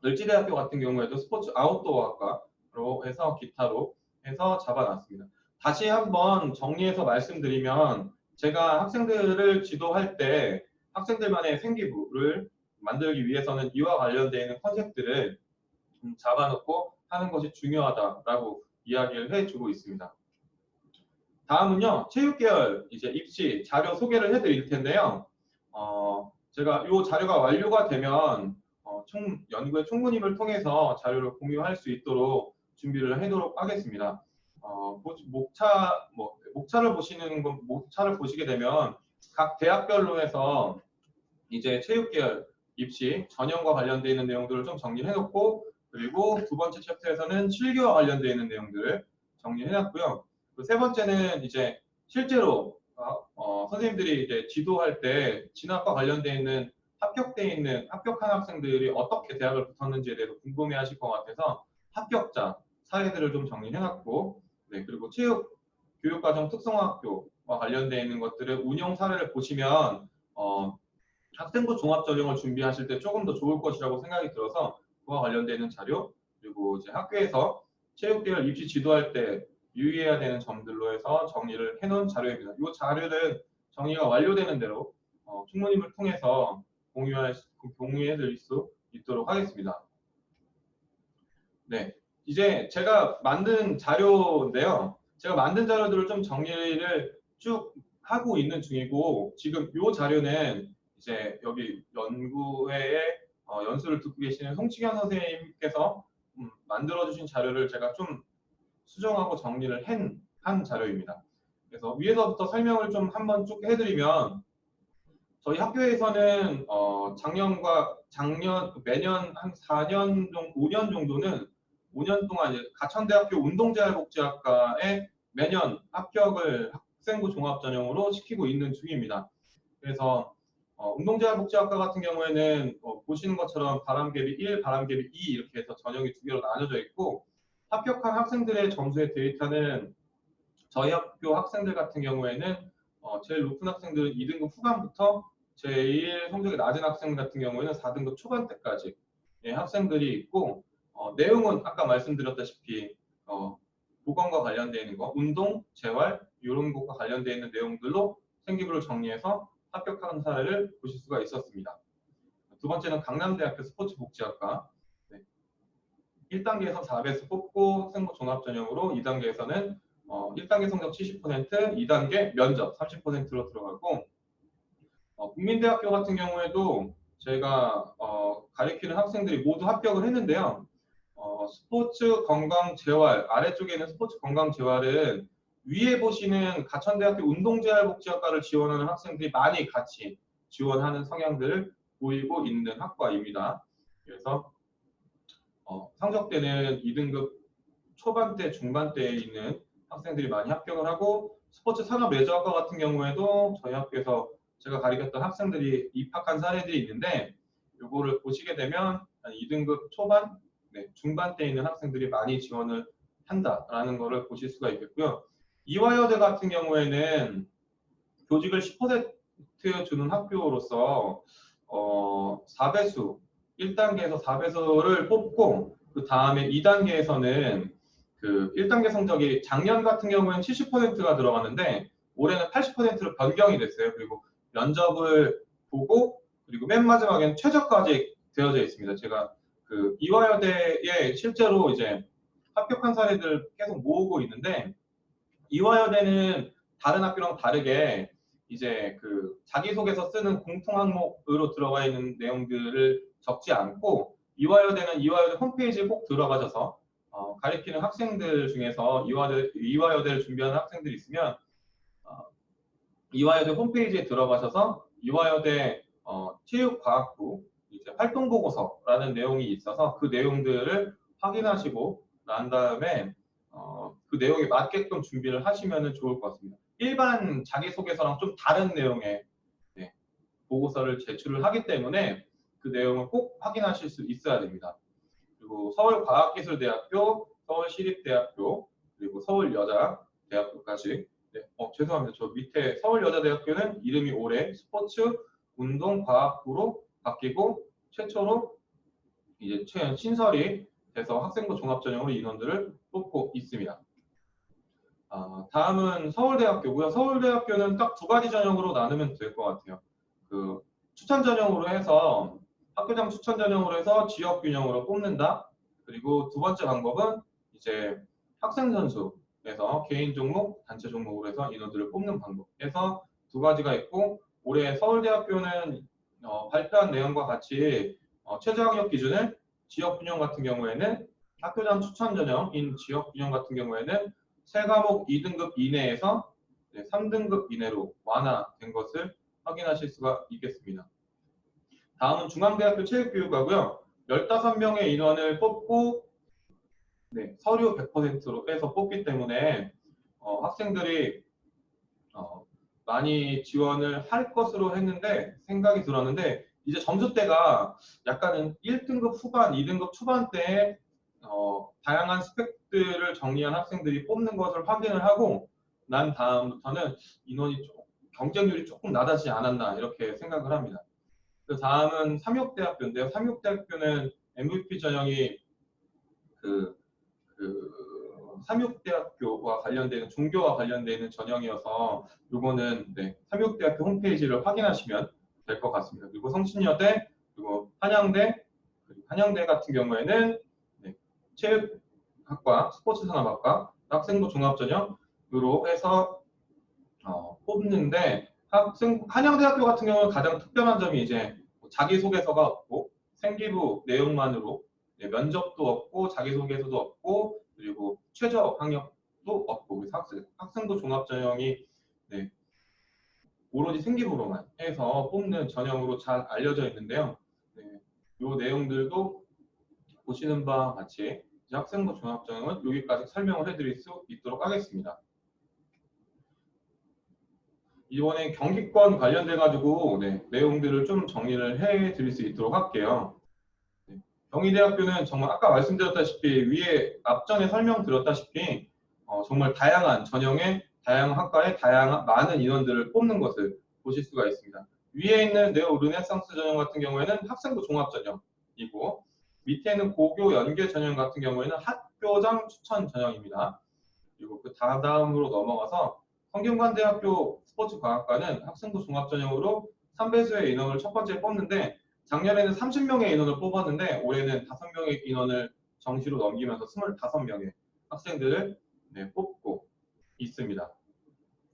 을지대학교 같은 경우에도 스포츠 아웃도어학과로 해서 기타로 해서 잡아놨습니다. 다시 한번 정리해서 말씀드리면 제가 학생들을 지도할 때 학생들만의 생기부를 만들기 위해서는 이와 관련되어 있는 컨셉들을 잡아놓고 하는 것이 중요하다라고 이야기를 해주고 있습니다. 다음은요, 체육계열 이제 입시 자료 소개를 해드릴 텐데요. 제가 이 자료가 완료가 되면 연구의 총무님을 통해서 자료를 공유할 수 있도록 준비를 하도록 하겠습니다. 목차를 보시게 되면 각 대학별로 해서 이제 체육계열 입시 전형과 관련되어 있는 내용들을 좀 정리해 놓고, 그리고 두 번째 챕터에서는 실기와 관련되어 있는 내용들을 정리해 놨고요. 세 번째는 이제 실제로 선생님들이 이제 지도할 때 진학과 관련되어 있는 합격한 학생들이 어떻게 대학을 붙었는지에 대해서 궁금해하실 것 같아서 합격자 사례들을 좀 정리해놨고, 그리고 교육과정 특성화학교와 관련되어 있는 것들의 운영 사례를 보시면 학생부 종합전형을 준비하실 때 조금 더 좋을 것이라고 생각이 들어서 그와 관련되는 자료, 그리고 이제 학교에서 체육계열 입시 지도할 때 유의해야 되는 점들로 해서 정리를 해놓은 자료입니다. 이 자료는 정리가 완료되는 대로 총무님을 통해서 공유해드릴 수 있도록 하겠습니다. 네, 이제 제가 만든 자료인데요. 제가 만든 자료들을 좀 정리를 쭉 하고 있는 중이고, 지금 이 자료는 이제 여기 연구회에 연수를 듣고 계시는 송치현 선생님께서 만들어주신 자료를 제가 좀 수정하고 정리를 한 자료입니다. 그래서 위에서부터 설명을 좀 한번 쭉 해드리면, 저희 학교에서는 작년 매년 한 4년 정도, 5년 정도는 5년 동안 이제 가천대학교 운동재활복지학과에 매년 합격을 학생부 종합전형으로 시키고 있는 중입니다. 그래서 운동재활복지학과 같은 경우에는 보시는 것처럼 바람개비 1, 바람개비 2 이렇게 해서 전형이 두 개로 나눠져 있고, 합격한 학생들의 점수의 데이터는 저희 학교 학생들 같은 경우에는 제일 높은 학생들은 2등급 후반부터 제일 성적이 낮은 학생 같은 경우에는 4등급 초반대까지 학생들이 있고 내용은 아까 말씀드렸다시피 보건과 관련되어 있는 거, 운동, 재활 이런 것과 관련되어 있는 내용들로 생기부를 정리해서 합격하는 사례를 보실 수가 있었습니다. 두 번째는 강남대학교 스포츠복지학과 1단계에서 4배수 뽑고 학생부 종합전형으로 2단계에서는 1단계 성적 70%, 2단계 면접 30%로 들어가고 국민대학교 같은 경우에도 저희가 가리키는 학생들이 모두 합격을 했는데요. 스포츠 건강 재활 아래쪽에 있는 스포츠 건강 재활은 위에 보시는 가천대학교 운동재활복지학과를 지원하는 학생들이 많이 같이 지원하는 성향들을 보이고 있는 학과입니다. 그래서 성적대는 2등급 초반대, 중반대에 있는 학생들이 많이 합격을 하고 스포츠 산업 레저학과 같은 경우에도 저희 학교에서 제가 가르쳤던 학생들이 입학한 사례들이 있는데 이거를 보시게 되면 2등급 초반, 중반대에 있는 학생들이 많이 지원을 한다라는 것을 보실 수가 있겠고요. 이화여대 같은 경우에는 교직을 10% 주는 학교로서 4배수 1단계에서 4배수를 뽑고 그 다음에 2단계에서는 그 1단계 성적이 작년 같은 경우에는 70%가 들어갔는데 올해는 80%로 변경이 됐어요. 그리고 면접을 보고 그리고 맨 마지막에는 최저까지 되어져 있습니다. 제가 그 이화여대에 실제로 이제 합격한 사례들을 계속 모으고 있는데 이화여대는 다른 학교랑 다르게 이제 그 자기소개서 쓰는 공통 항목으로 들어가 있는 내용들을 적지 않고 이화여대는 이화여대 홈페이지에 꼭 들어가셔서 가리키는 학생들 중에서 이화여대를 준비하는 학생들이 있으면 이화여대 홈페이지에 들어가셔서 이화여대 체육과학부 이제 활동보고서라는 내용이 있어서 그 내용들을 확인하시고 난 다음에 그 내용에 맞게끔 준비를 하시면 좋을 것 같습니다. 일반 자기소개서랑 좀 다른 내용의 보고서를 제출을 하기 때문에 그 내용을 꼭 확인하실 수 있어야 됩니다. 그리고 서울과학기술대학교, 서울시립대학교, 그리고 서울여자대학교까지 죄송합니다. 저 밑에 서울여자대학교는 이름이 올해 스포츠 운동과학부로 바뀌고 최초로 이제 신설이 돼서 학생부 종합전형으로 인원들을 뽑고 있습니다. 다음은 서울대학교고요. 서울대학교는 딱 두 가지 전형으로 나누면 될 것 같아요. 그 추천 전형으로 해서 학교장 추천 전형으로 해서 지역 균형으로 뽑는다. 그리고 두 번째 방법은 이제 학생 선수에서 개인 종목, 단체 종목으로 해서 인원들을 뽑는 방법에서 두 가지가 있고 올해 서울대학교는 발표한 내용과 같이 최저학력 기준을 지역 균형 같은 경우에는 학교장 추천 전형인 지역 균형 같은 경우에는 세 과목 2등급 이내에서 3등급 이내로 완화된 것을 확인하실 수가 있겠습니다. 다음은 중앙대학교 체육교육과고요. 15명의 인원을 뽑고 서류 100%로 해서 뽑기 때문에 학생들이 많이 지원을 할 것으로 했는데 생각이 들었는데 이제 점수대가 약간은 1등급 후반, 2등급 초반대에 다양한 스펙들을 정리한 학생들이 뽑는 것을 확인을 하고 난 다음부터는 인원이 경쟁률이 조금 낮아지지 않았나 이렇게 생각을 합니다. 그 다음은 삼육대학교인데요. 삼육대학교는 MVP 전형이 삼육대학교와 관련되는 종교와 관련되는 전형이어서 이거는 삼육대학교 홈페이지를 확인하시면 될 것 같습니다. 그리고 성신여대, 그리고 한양대, 한양대 같은 경우에는 체육학과, 스포츠산업학과, 학생부 종합전형으로 해서 뽑는데 한양대학교 같은 경우는 가장 특별한 점이 이제 자기소개서가 없고 생기부 내용만으로 면접도 없고 자기소개서도 없고 그리고 최저 학력도 없고 그래서 학생부 종합전형이 오로지 생기부로만 해서 뽑는 전형으로 잘 알려져 있는데요. 이 내용들도 보시는 바와 같이 학생부 종합전형은 여기까지 설명을 해드릴 수 있도록 하겠습니다. 이번에 경기권 관련돼 가지고 내용들을 좀 정리를 해드릴 수 있도록 할게요. 경희대학교는 정말 아까 말씀드렸다시피 위에 앞전에 설명드렸다시피 정말 다양한 전형의 다양한 학과의 많은 인원들을 뽑는 것을 보실 수가 있습니다. 위에 있는 네오 르네상스 전형 같은 경우에는 학생부 종합 전형이고 밑에는 고교 연계 전형 같은 경우에는 학교장 추천 전형입니다. 그리고 그 다음으로 넘어가서 성균관대학교 스포츠과학과는 학생부 종합 전형으로 3배수의 인원을 첫 번째 뽑는데 작년에는 30명의 인원을 뽑았는데 올해는 5명의 인원을 정시로 넘기면서 25명의 학생들을 뽑고 있습니다.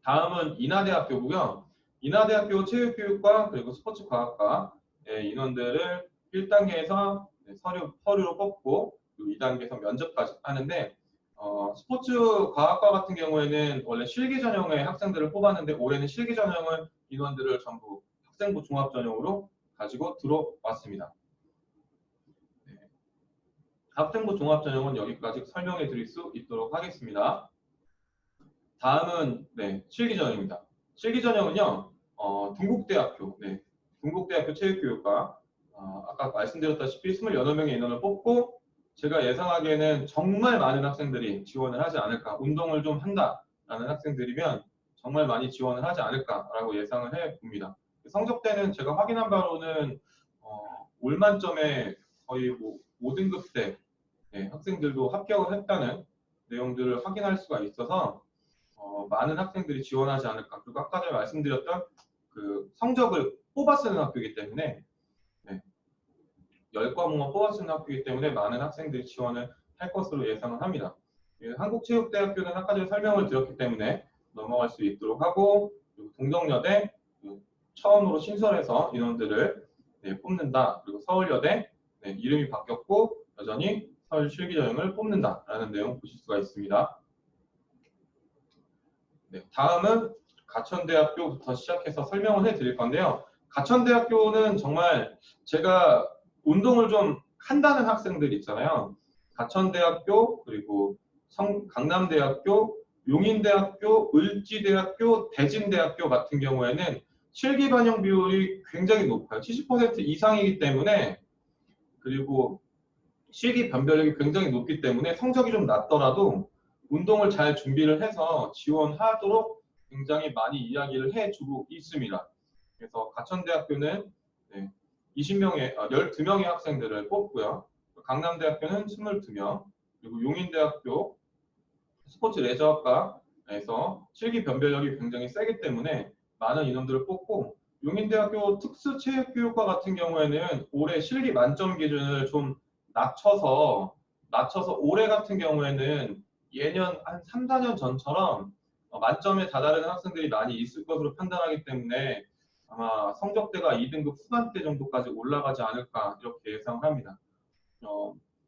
다음은 인하대학교고요. 인하대학교 체육교육과 그리고 스포츠과학과의 인원들을 1단계에서 서류로 뽑고 2단계에서 면접까지 하는데 스포츠과학과 같은 경우에는 원래 실기 전형의 학생들을 뽑았는데 올해는 실기 전형을 인원들을 전부 학생부 종합 전형으로 가지고 들어왔습니다. 네. 학생부 종합 전형은 여기까지 설명해 드릴 수 있도록 하겠습니다. 다음은 실기 전형입니다. 실기 전형은요, 동국대학교 체육교육과 아까 말씀드렸다시피 28명의 인원을 뽑고 제가 예상하기에는 정말 많은 학생들이 지원을 하지 않을까, 운동을 좀 한다라는 학생들이면 정말 많이 지원을 하지 않을까라고 예상을 해봅니다. 성적대는 제가 확인한 바로는 올 만점에 거의 5등급대 학생들도 합격을 했다는 내용들을 확인할 수가 있어서 많은 학생들이 지원하지 않을까. 그리고 아까 전에 말씀드렸던 그 성적을 뽑아 쓰는 학교이기 때문에 10과목만 뽑아 쓰는 학교이기 때문에 많은 학생들이 지원을 할 것으로 예상을 합니다. 한국체육대학교는 아까 전에 설명을 드렸기 때문에 넘어갈 수 있도록 하고 그리고 동덕여대 처음으로 신설해서 인원들을 뽑는다. 그리고 서울여대 이름이 바뀌었고 여전히 서울 실기전형을 뽑는다라는 내용 보실 수가 있습니다. 다음은 가천대학교부터 시작해서 설명을 해드릴 건데요. 가천대학교는 정말 제가 운동을 좀 한다는 학생들 있잖아요. 가천대학교, 그리고 강남대학교, 용인대학교, 을지대학교, 대진대학교 같은 경우에는 실기 반영 비율이 굉장히 높아요. 70% 이상이기 때문에 그리고 실기 변별력이 굉장히 높기 때문에 성적이 좀 낮더라도 운동을 잘 준비를 해서 지원하도록 굉장히 많이 이야기를 해주고 있습니다. 그래서 가천대학교는 12명의 학생들을 뽑고요. 강남대학교는 22명, 그리고 용인대학교 스포츠 레저학과에서 실기 변별력이 굉장히 세기 때문에 많은 인원들을 뽑고 용인대학교 특수체육교육과 같은 경우에는 올해 실기 만점 기준을 좀 낮춰서 올해 같은 경우에는 예년 한 3, 4년 전처럼 만점에 다다르는 학생들이 많이 있을 것으로 판단하기 때문에 아마 성적대가 2등급 후반대 정도까지 올라가지 않을까 이렇게 예상을 합니다.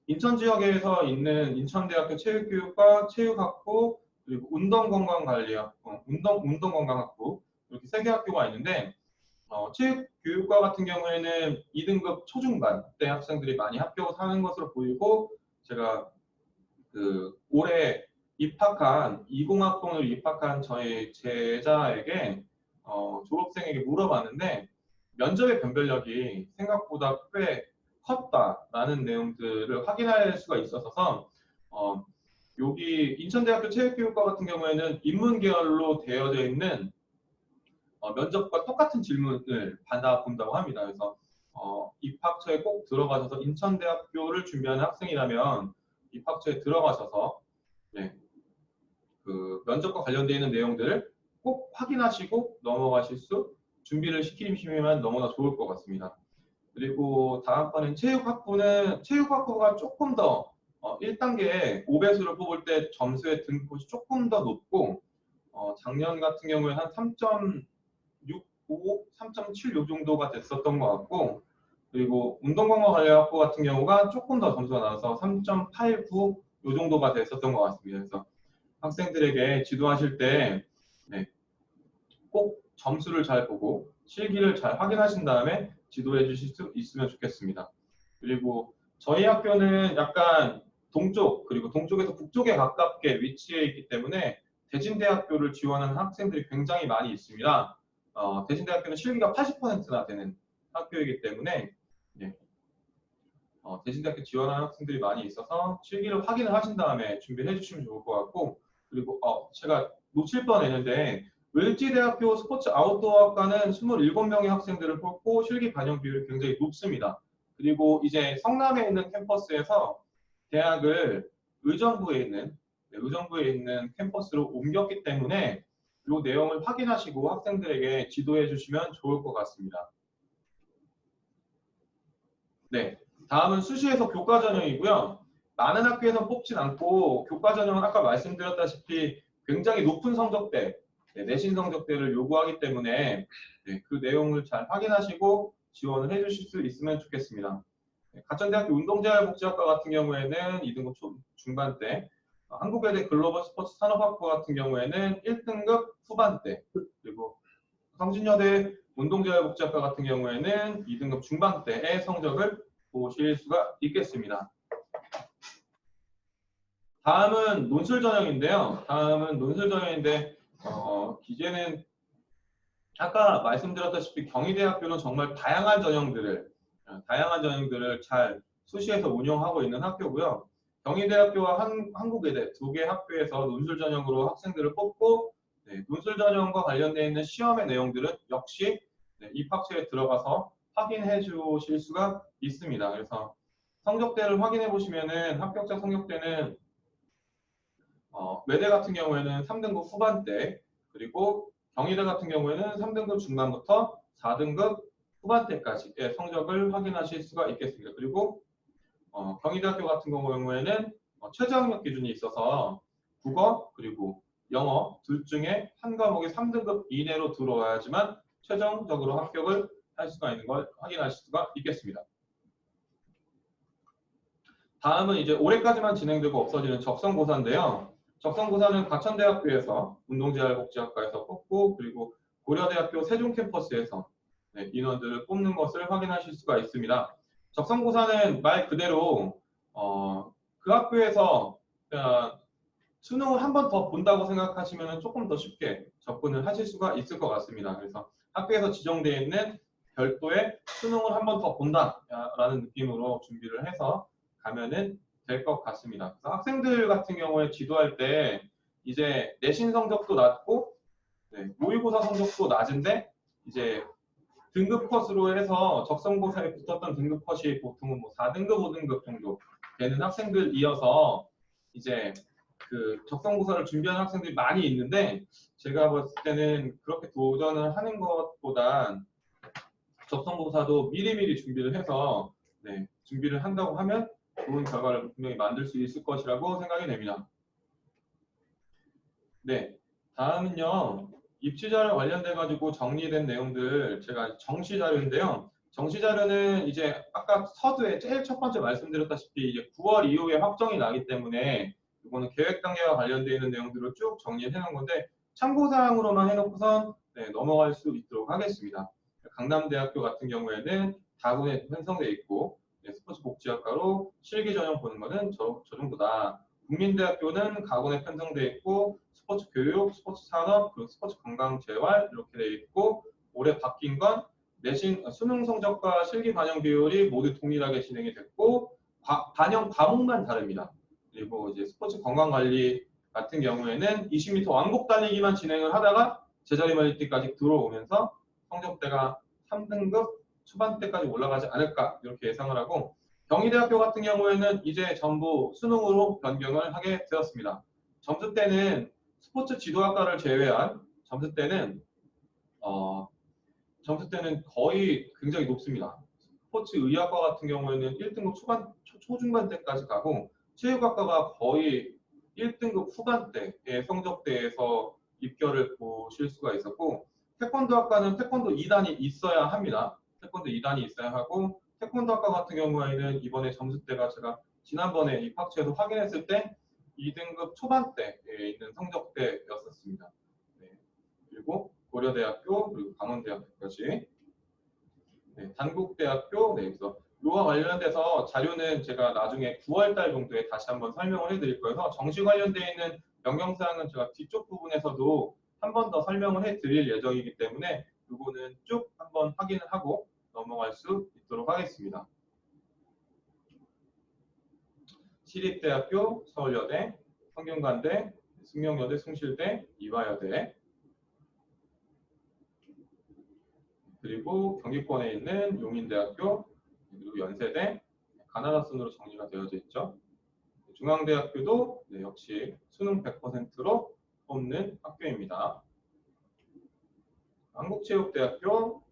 인천 지역에서 있는 인천대학교 체육교육과 체육학부 그리고 운동건강관리학부, 운동건강학부 이렇게 3개 학교가 있는데 체육교육과 같은 경우에는 2등급 초중반 때 학생들이 많이 합격을 하는 것으로 보이고 제가 올해 입학한 20학번으로 입학한 저희 제자에게 졸업생에게 물어봤는데 면접의 변별력이 생각보다 꽤 컸다라는 내용들을 확인할 수가 있어서 여기 인천대학교 체육교육과 같은 경우에는 인문계열로 되어져 있는 면접과 똑같은 질문을 받아본다고 합니다. 그래서 입학처에 꼭 들어가셔서 인천대학교를 준비하는 학생이라면 입학처에 들어가셔서 그 면접과 관련되어 있는 내용들을 꼭 확인하시고 넘어가실 수 준비를 시키시면 너무나 좋을 것 같습니다. 그리고 다음번엔 체육학부가 조금 더 1단계 5배수를 뽑을 때 점수의 등급이 조금 더 높고 작년 같은 경우에 한 3.65, 3.7 요 정도가 됐었던 것 같고 그리고 운동건강관리학부 같은 경우가 조금 더 점수가 나와서 3.89 요 정도가 됐었던 것 같습니다. 그래서 학생들에게 지도하실 때 꼭 점수를 잘 보고 실기를 잘 확인하신 다음에 지도해 주실 수 있으면 좋겠습니다. 그리고 저희 학교는 약간 동쪽 그리고 동쪽에서 북쪽에 가깝게 위치해 있기 때문에 대진대학교를 지원하는 학생들이 굉장히 많이 있습니다. 대진대학교는 실기가 80%나 되는 학교이기 때문에 대진대학교 지원하는 학생들이 많이 있어서 실기를 확인을 하신 다음에 준비해 주시면 좋을 것 같고 그리고 제가 놓칠 뻔했는데 을지대학교 스포츠 아웃도어학과는 27명의 학생들을 뽑고 실기 반영 비율이 굉장히 높습니다. 그리고 이제 성남에 있는 캠퍼스에서 대학을 의정부에 있는 캠퍼스로 옮겼기 때문에 이 내용을 확인하시고 학생들에게 지도해 주시면 좋을 것 같습니다. 네, 다음은 수시에서 교과 전형이고요. 많은 학교에서 뽑진 않고 교과 전형은 아까 말씀드렸다시피 굉장히 높은 성적대, 내신 성적대를 요구하기 때문에 그 내용을 잘 확인하시고 지원을 해주실 수 있으면 좋겠습니다. 가천대학교 운동자율복지학과 같은 경우에는 2등급 중반대, 한국외대 글로벌 스포츠 산업학부 같은 경우에는 1등급 후반대, 그리고 성진여대 운동자율복지학과 같은 경우에는 2등급 중반대의 성적을 보실 수가 있겠습니다. 다음은 논술 전형인데요. 기재는 아까 말씀드렸다시피 경희대학교는 정말 다양한 전형들을 잘 수시에서 운영하고 있는 학교고요. 경희대학교와 한국외대 두 개 학교에서 논술 전형으로 학생들을 뽑고 논술 전형과 관련되어 있는 시험의 내용들은 역시 입학처에 들어가서 확인해 주실 수가 있습니다. 그래서 성적대를 확인해 보시면은 합격자 성적대는 외대 같은 경우에는 3등급 후반대, 그리고 경희대 같은 경우에는 3등급 중반부터 4등급 후반대까지의 성적을 확인하실 수가 있겠습니다. 그리고 경희대학교 같은 경우에는 최저 학력 기준이 있어서 국어 그리고 영어 둘 중에 한 과목이 3등급 이내로 들어와야지만 최종적으로 합격을 할 수가 있는 걸 확인하실 수가 있겠습니다. 다음은 이제 올해까지만 진행되고 없어지는 적성고사인데요. 적성고사는 가천대학교에서 운동재활복지학과에서 뽑고, 그리고 고려대학교 세종캠퍼스에서 인원들을 뽑는 것을 확인하실 수가 있습니다. 적성고사는 말 그대로 그 학교에서 수능을 한 번 더 본다고 생각하시면 조금 더 쉽게 접근을 하실 수가 있을 것 같습니다. 그래서 학교에서 지정되어 있는 별도의 수능을 한 번 더 본다라는 느낌으로 준비를 해서 가면은 될 것 같습니다. 그래서 학생들 같은 경우에 지도할 때 이제 내신 성적도 낮고 모의고사 성적도 낮은데 이제 등급 컷으로 해서 적성고사에 붙었던 등급 컷이 보통은 뭐 4등급, 5등급 정도 되는 학생들이어서 이제 그 적성고사를 준비하는 학생들이 많이 있는데 제가 봤을 때는 그렇게 도전을 하는 것보단 적성고사도 미리미리 준비를 해서 준비를 한다고 하면 좋은 결과를 분명히 만들 수 있을 것이라고 생각이 됩니다. 네, 다음은요. 입시자료 관련돼 가지고 정리된 내용들 제가 정시자료인데요. 정시자료는 이제 아까 서두에 제일 첫 번째 말씀드렸다시피 이제 9월 이후에 확정이 나기 때문에 이거는 계획 단계와 관련되어 있는 내용들을 쭉 정리해 놓은 건데 참고사항으로만 해놓고선 넘어갈 수 있도록 하겠습니다. 강남대학교 같은 경우에는 다군에 편성되어 있고 스포츠복지학과로 실기 전형 보는 것은 저 정도다. 국민대학교는 가군에 편성되어 있고 스포츠 교육, 스포츠 산업, 그리고 스포츠 건강 재활 이렇게 되어 있고 올해 바뀐 건 내신 수능 성적과 실기 반영 비율이 모두 동일하게 진행이 됐고 반영 과목만 다릅니다. 그리고 이제 스포츠 건강 관리 같은 경우에는 20m 왕복 달리기만 진행을 하다가 제자리 멀티까지 들어오면서 성적대가 3등급 초반대까지 올라가지 않을까 이렇게 예상을 하고 경희대학교 같은 경우에는 이제 전부 수능으로 변경을 하게 되었습니다. 점수대는 스포츠 지도학과를 제외한 점수대는 거의 굉장히 높습니다. 스포츠 의학과 같은 경우에는 1등급 초중반대까지 가고 체육학과가 거의 1등급 후반대의 성적대에서 입결을 보실 수가 있었고 태권도학과는 태권도 2단이 있어야 합니다. 태권도 2단이 있어야 하고 태권도학과 같은 경우에는 이번에 점수대가 제가 지난번에 입학처에서 확인했을 때 2등급 초반대에 있는 성적대였었습니다. 그리고 고려대학교 그리고 강원대학교까지 단국대학교 그래서 이와 관련돼서 자료는 제가 나중에 9월달 정도에 다시 한번 설명을 해드릴 거여서 정시 관련되어 있는 변경사항은 제가 뒤쪽 부분에서도 한 번 더 설명을 해드릴 예정이기 때문에 이거는 쭉 한번 확인을 하고 넘어갈 수 있도록 하겠습니다. 시립대학교, 서울여대, 성균관대, 승명여대, 숭실대, 이화여대, 그리고 경기권에 있는 용인대학교, 그리고 연세대, 가나다 순으로 정리가 되어져 있죠. 중앙대학교도 역시 수능 100%로 뽑는 학교입니다. 한국체육대학교,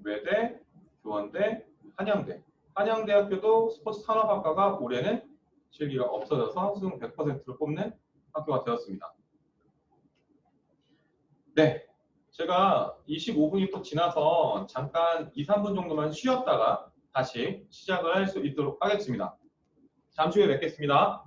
외대, 교원대, 한양대. 한양대학교도 스포츠 산업학과가 올해는 실기가 없어져서 수능 100%로 뽑는 학교가 되었습니다. 네, 제가 25분이 또 지나서 잠깐 2, 3분 정도만 쉬었다가 다시 시작을 할 수 있도록 하겠습니다. 잠시 후에 뵙겠습니다.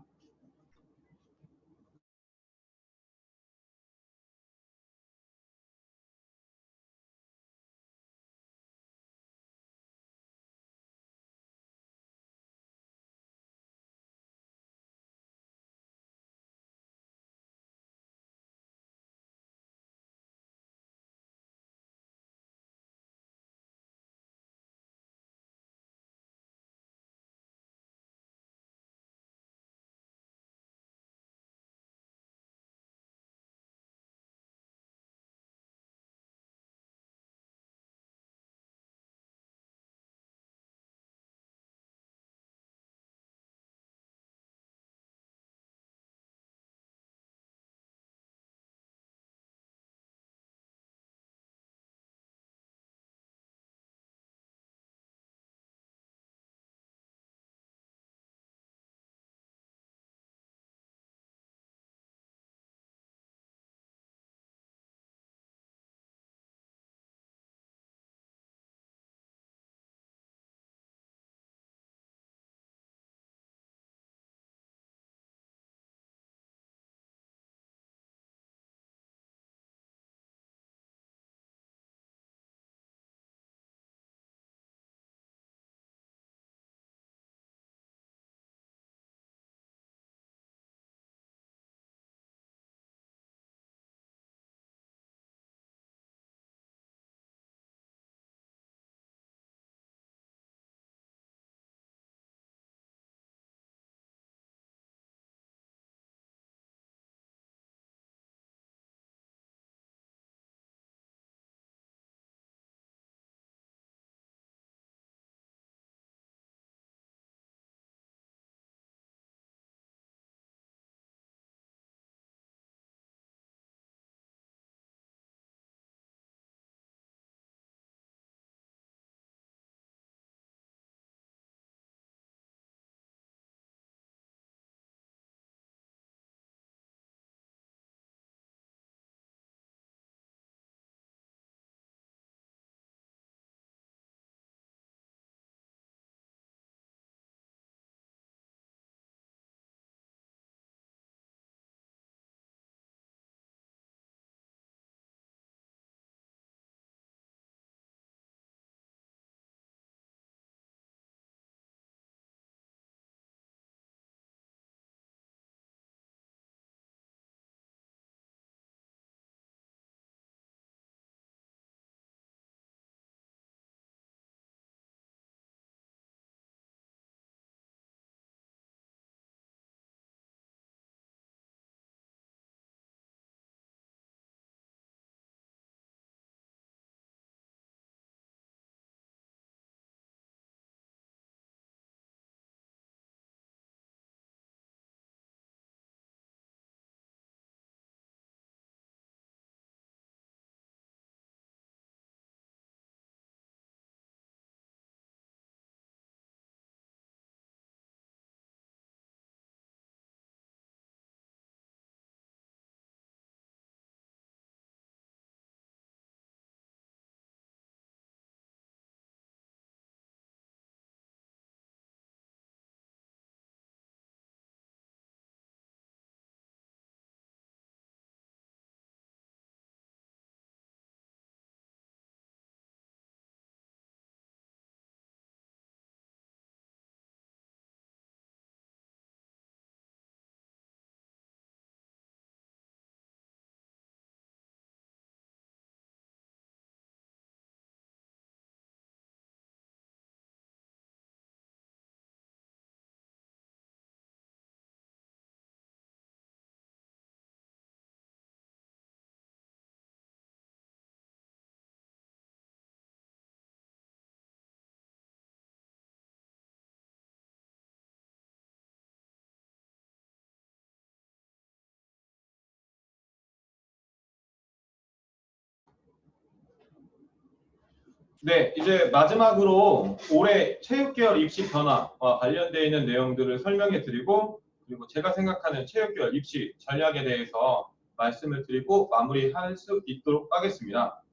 네, 이제 마지막으로 올해 체육계열 입시 변화와 관련되어 있는 내용들을 설명해 드리고, 그리고 제가 생각하는 체육계열 입시 전략에 대해서 말씀을 드리고 마무리할 수 있도록 하겠습니다.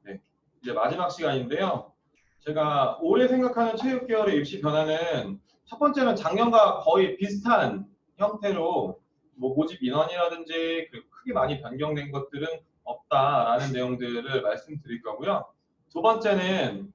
네, 이제 마지막 시간인데요. 제가 올해 생각하는 체육계열의 입시 변화는 첫 번째는 작년과 거의 비슷한 형태로 뭐 모집 인원이라든지 크게 많이 변경된 것들은 없다라는 내용들을 말씀드릴 거고요. 두 번째는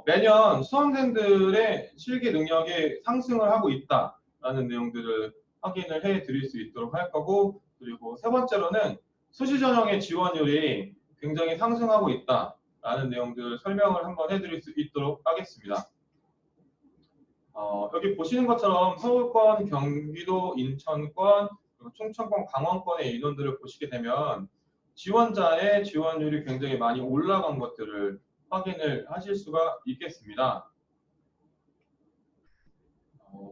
매년 수험생들의 실기 능력이 상승을 하고 있다라는 내용들을 확인을 해 드릴 수 있도록 할 거고, 그리고 세 번째로는 수시 전형의 지원율이 굉장히 상승하고 있다라는 내용들을 설명을 한번 해드릴 수 있도록 하겠습니다. 여기 보시는 것처럼 서울권, 경기도, 인천권, 그리고 충청권, 강원권의 인원들을 보시게 되면 지원자의 지원율이 굉장히 많이 올라간 것들을 확인을 하실 수가 있겠습니다.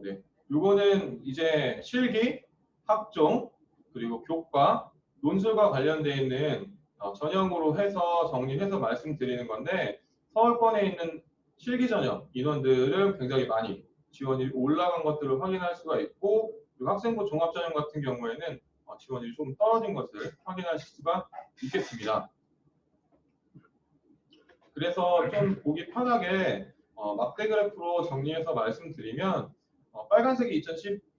네. 요거는 이제 실기, 학종, 그리고 교과, 논술과 관련되어 있는 전형으로 해서 정리해서 말씀드리는 건데, 서울권에 있는 실기 전형 인원들은 굉장히 많이 지원율이 올라간 것들을 확인할 수가 있고, 그리고 학생부 종합 전형 같은 경우에는 지원율이 좀 떨어진 것을 확인하실 수가 있겠습니다. 그래서 좀 보기 편하게 막대 그래프로 정리해서 말씀드리면, 빨간색이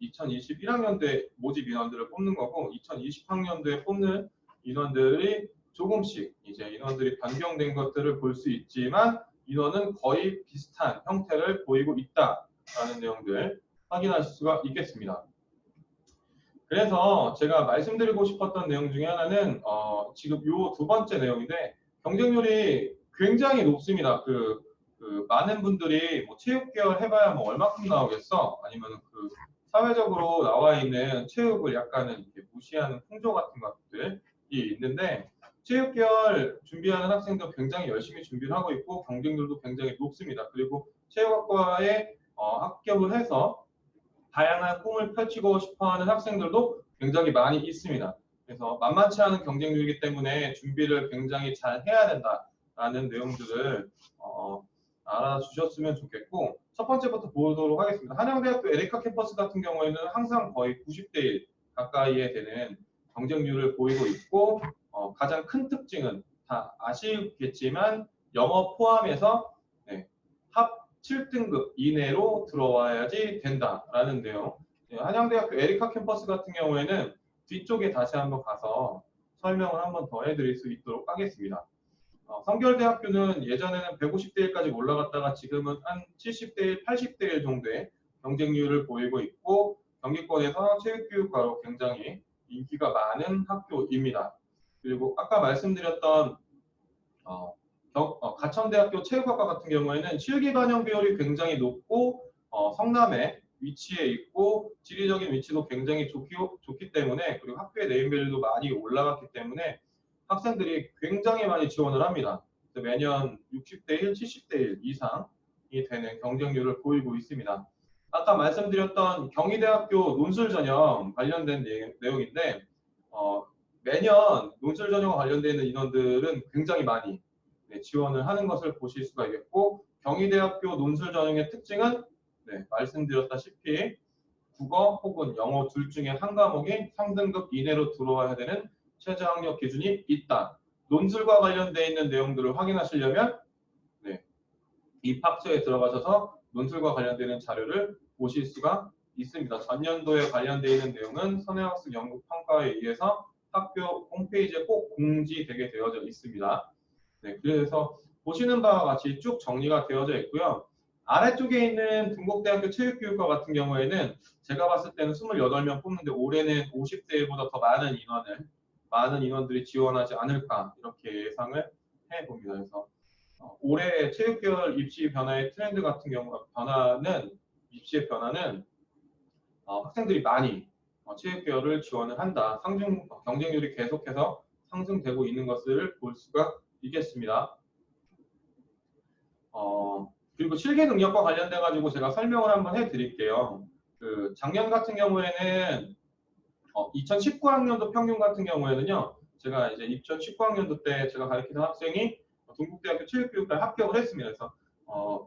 2021학년도에 모집 인원들을 뽑는 거고, 2020학년도에 뽑는 인원들이 조금씩 이제 인원들이 변경된 것들을 볼 수 있지만 인원은 거의 비슷한 형태를 보이고 있다라는 내용들 확인하실 수가 있겠습니다. 그래서 제가 말씀드리고 싶었던 내용 중에 하나는 지금 요 두 번째 내용인데, 경쟁률이 굉장히 높습니다. 많은 분들이 뭐 체육 계열 해봐야 뭐 얼마큼 나오겠어? 아니면 사회적으로 나와 있는 체육을 약간은 이렇게 무시하는 풍조 같은 것들이 있는데, 체육 계열 준비하는 학생도 굉장히 열심히 준비를 하고 있고 경쟁률도 굉장히 높습니다. 그리고 체육학과에 합격을 해서 다양한 꿈을 펼치고 싶어하는 학생들도 굉장히 많이 있습니다. 그래서 만만치 않은 경쟁률이기 때문에 준비를 굉장히 잘 해야 된다라는 내용들을 알아주셨으면 좋겠고, 첫 번째부터 보도록 하겠습니다. 한양대학교 에리카 캠퍼스 같은 경우에는 항상 거의 90대 1 가까이에 되는 경쟁률을 보이고 있고, 가장 큰 특징은 다 아시겠지만 영어 포함해서 합 7등급 이내로 들어와야지 된다라는 내용. 한양대학교 에리카 캠퍼스 같은 경우에는 뒤쪽에 다시 한번 가서 설명을 한번 더 해드릴 수 있도록 하겠습니다. 성결대학교는 예전에는 150대 1까지 올라갔다가 지금은 한 70대 1, 80대 1 정도의 경쟁률을 보이고 있고, 경기권에서 체육교육과로 굉장히 인기가 많은 학교입니다. 그리고 아까 말씀드렸던 가천대학교 체육학과 같은 경우에는 실기 반영 비율이 굉장히 높고 성남에 위치해 있고 지리적인 위치도 굉장히 좋기 때문에, 그리고 학교의 네임밸류도 많이 올라갔기 때문에 학생들이 굉장히 많이 지원을 합니다. 매년 60대 1, 70대 1 이상이 되는 경쟁률을 보이고 있습니다. 아까 말씀드렸던 경희대학교 논술 전형 관련된 내용인데, 매년 논술 전형과 관련되어 있는 인원들은 굉장히 많이 지원을 하는 것을 보실 수가 있겠고, 경희대학교 논술 전형의 특징은 말씀드렸다시피 국어 혹은 영어 둘 중에 한 과목이 3등급 이내로 들어와야 되는 최저학력 기준이 있다. 논술과 관련되어 있는 내용들을 확인하시려면 입학처에 들어가셔서 논술과 관련되는 자료를 보실 수가 있습니다. 전년도에 관련되어 있는 내용은 선행학습 연구평가에 의해서 학교 홈페이지에 꼭 공지되게 되어져 있습니다. 그래서 보시는 바와 같이 쭉 정리가 되어져 있고요. 아래쪽에 있는 동국대학교 체육교육과 같은 경우에는 제가 봤을 때는 28명 뽑는데 올해는 50대보다 더 많은 인원들이 지원하지 않을까 이렇게 예상을 해봅니다. 그래서 올해 체육계열 입시 변화의 트렌드 같은 경우 입시의 변화는 학생들이 많이 체육계열을 지원을 한다. 경쟁률이 계속해서 상승되고 있는 것을 볼 수가 있겠습니다. 그리고 실기 능력과 관련돼 가지고 제가 설명을 한번 해드릴게요. 작년 같은 경우에는 2019학년도 평균 같은 경우에는요, 제가 이제 2019학년도 때 제가 가르치던 학생이 동국대학교 체육교육과에 합격을 했습니다. 그래서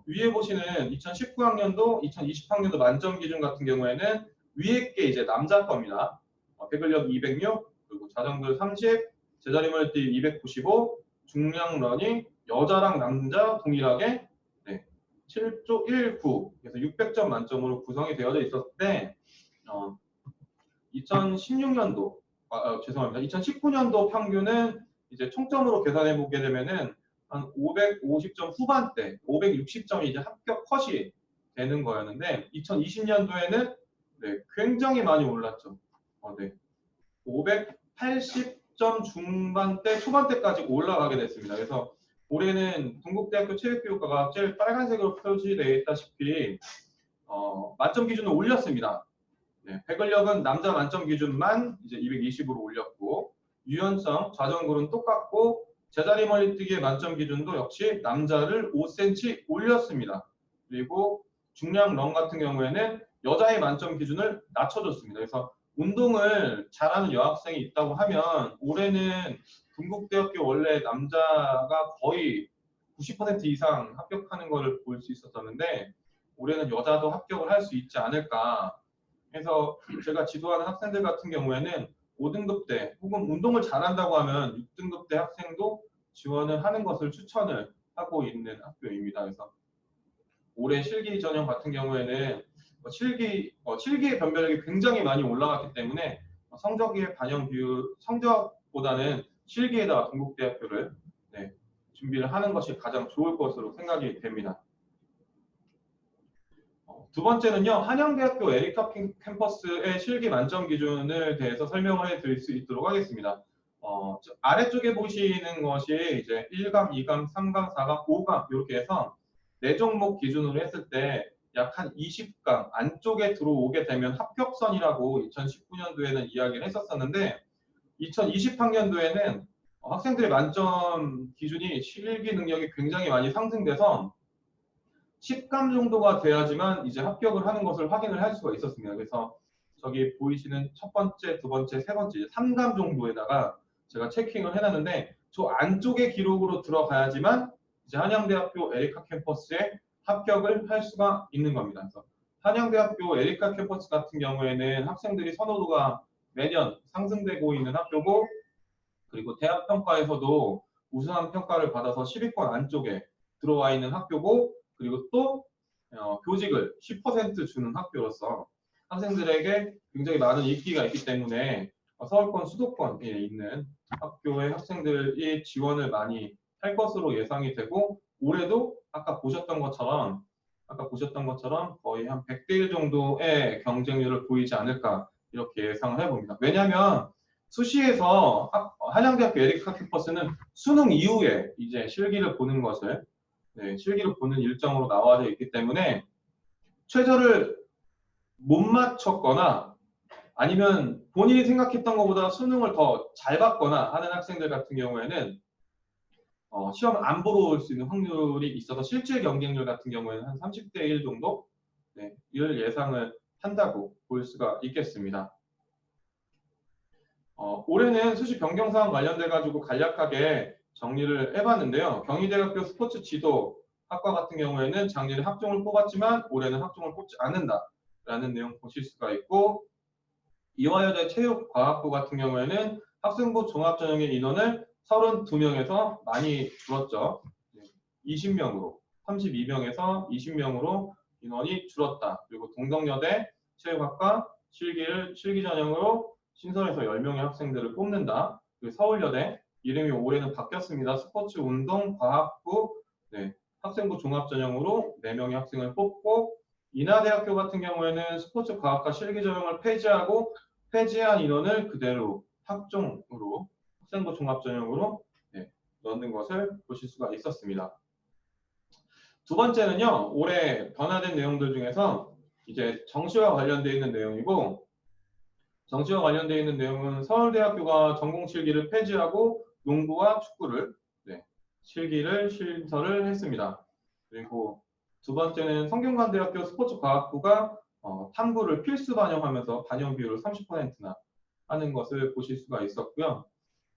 위에 보시는 2019학년도, 2020학년도 만점 기준 같은 경우에는 위에 게 이제 남자 겁니다. 배근력 206, 그리고 자전거 30, 제자리 멀티 295, 중량 러닝 여자랑 남자 동일하게 7.19, 그래서 600점 만점으로 구성이 되어져 있었을 때 2016년도, 죄송합니다. 2019년도 평균은 이제 총점으로 계산해 보게 되면은 한 550점 후반대, 560점이 이제 합격 컷이 되는 거였는데 2020년도에는 굉장히 많이 올랐죠. 580점 중반대, 초반대까지 올라가게 됐습니다. 그래서 올해는 동국대학교 체육교육과가 제일 빨간색으로 표시되어 있다시피 만점 기준을 올렸습니다. 배근력은 남자 만점 기준만 이제 220으로 올렸고, 유연성, 자전거는 똑같고, 제자리 멀리뛰기의 만점 기준도 역시 남자를 5cm 올렸습니다. 그리고 중량 런 같은 경우에는 여자의 만점 기준을 낮춰줬습니다. 그래서 운동을 잘하는 여학생이 있다고 하면 올해는 동국대학교 원래 남자가 거의 90% 이상 합격하는 것을 볼 수 있었었는데 올해는 여자도 합격을 할 수 있지 않을까. 그래서 제가 지도하는 학생들 같은 경우에는 5등급대 혹은 운동을 잘한다고 하면 6등급대 학생도 지원을 하는 것을 추천을 하고 있는 학교입니다. 그래서 올해 실기 전형 같은 경우에는 실기의 변별력이 굉장히 많이 올라갔기 때문에 성적의 반영 비율, 성적보다는 실기에다가 동국대학교를 준비를 하는 것이 가장 좋을 것으로 생각이 됩니다. 두 번째는요, 한양대학교 에리카 캠퍼스의 실기 만점 기준을 대해서 설명을 해드릴 수 있도록 하겠습니다. 아래쪽에 보시는 것이 이제 1강, 2강, 3강, 4강, 5강 이렇게 해서 4종목 기준으로 했을 때 약 한 20강 안쪽에 들어오게 되면 합격선이라고 2019년도에는 이야기를 했었었는데 2020학년도에는 학생들의 만점 기준이 실기 능력이 굉장히 많이 상승돼서 10감 정도가 돼야지만 이제 합격을 하는 것을 확인을 할 수가 있었습니다. 그래서 저기 보이시는 첫 번째, 두 번째, 세 번째, 3감 정도에다가 제가 체킹을 해놨는데 저 안쪽의 기록으로 들어가야지만 이제 한양대학교 에리카 캠퍼스에 합격을 할 수가 있는 겁니다. 그래서 한양대학교 에리카 캠퍼스 같은 경우에는 학생들이 선호도가 매년 상승되고 있는 학교고, 그리고 대학 평가에서도 우수한 평가를 받아서 10위권 안쪽에 들어와 있는 학교고, 그리고 또 교직을 10% 주는 학교로서 학생들에게 굉장히 많은 인기가 있기 때문에 서울권 수도권에 있는 학교의 학생들이 지원을 많이 할 것으로 예상이 되고, 올해도 아까 보셨던 것처럼 거의 한 100대 1 정도의 경쟁률을 보이지 않을까 이렇게 예상을 해봅니다. 왜냐하면 수시에서 한양대학교 에리카 캠퍼스는 수능 이후에 이제 실기를 보는 것을 실기를 보는 일정으로 나와져 있기 때문에 최저를 못 맞췄거나 아니면 본인이 생각했던 것보다 수능을 더 잘 봤거나 하는 학생들 같은 경우에는 시험 안 보러 올 수 있는 확률이 있어서 실질 경쟁률 같은 경우에는 한 30대 1 정도 를 예상을 한다고 볼 수가 있겠습니다. 올해는 수시 변경 사항 관련돼 가지고 간략하게 정리를 해봤는데요. 경희대학교 스포츠 지도 학과 같은 경우에는 작년에 학종을 뽑았지만 올해는 학종을 뽑지 않는다라는 내용 보실 수가 있고, 이화여대 체육과학부 같은 경우에는 학생부 종합전형의 인원을 32명에서 많이 줄었죠. 20명으로 32명에서 20명으로 인원이 줄었다. 그리고 동덕여대 체육학과 실기 전형으로 신설해서 10명의 학생들을 뽑는다. 그리고 서울여대 이름이 올해는 바뀌었습니다. 스포츠 운동 과학부 학생부 종합전형으로 4명의 학생을 뽑고, 인하대학교 같은 경우에는 스포츠 과학과 실기 전형을 폐지한 인원을 그대로 학종으로 학생부 종합전형으로 넣는 것을 보실 수가 있었습니다. 두 번째는요, 올해 변화된 내용들 중에서 이제 정시와 관련되어 있는 내용이고, 정시와 관련되어 있는 내용은 서울대학교가 전공 실기를 폐지하고 농구와 축구를 실기를 신설을 했습니다. 그리고 두 번째는 성균관대학교 스포츠과학부가 탐구를 필수 반영하면서 반영 비율을 30%나 하는 것을 보실 수가 있었고요.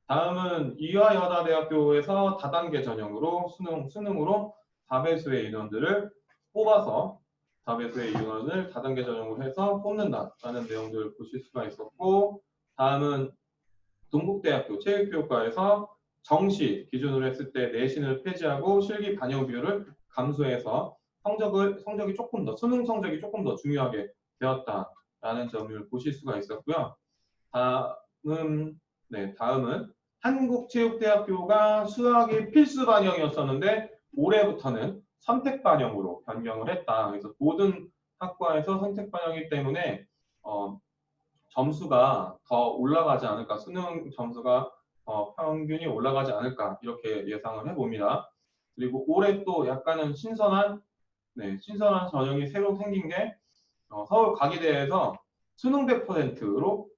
다음은 이화여자대학교에서 다단계 전형으로 수능으로 4배수의 인원들을 뽑아서 4배수의 인원을 다단계 전형으로 해서 뽑는다라는 내용들을 보실 수가 있었고, 다음은 동국대학교 체육교육과에서 정시 기준으로 했을 때 내신을 폐지하고 실기 반영 비율을 감소해서 성적이 조금 더 수능 성적이 조금 더 중요하게 되었다라는 점을 보실 수가 있었고요. 다음은 한국체육대학교가 수학이 필수 반영이었었는데 올해부터는 선택 반영으로 변경을 했다. 그래서 모든 학과에서 선택 반영이기 때문에 점수가 더 올라가지 않을까, 수능 점수가 평균이 올라가지 않을까 이렇게 예상을 해봅니다. 그리고 올해 또 약간은 신선한 전형이 새로 생긴 게 서울 과기대에서 수능 100%로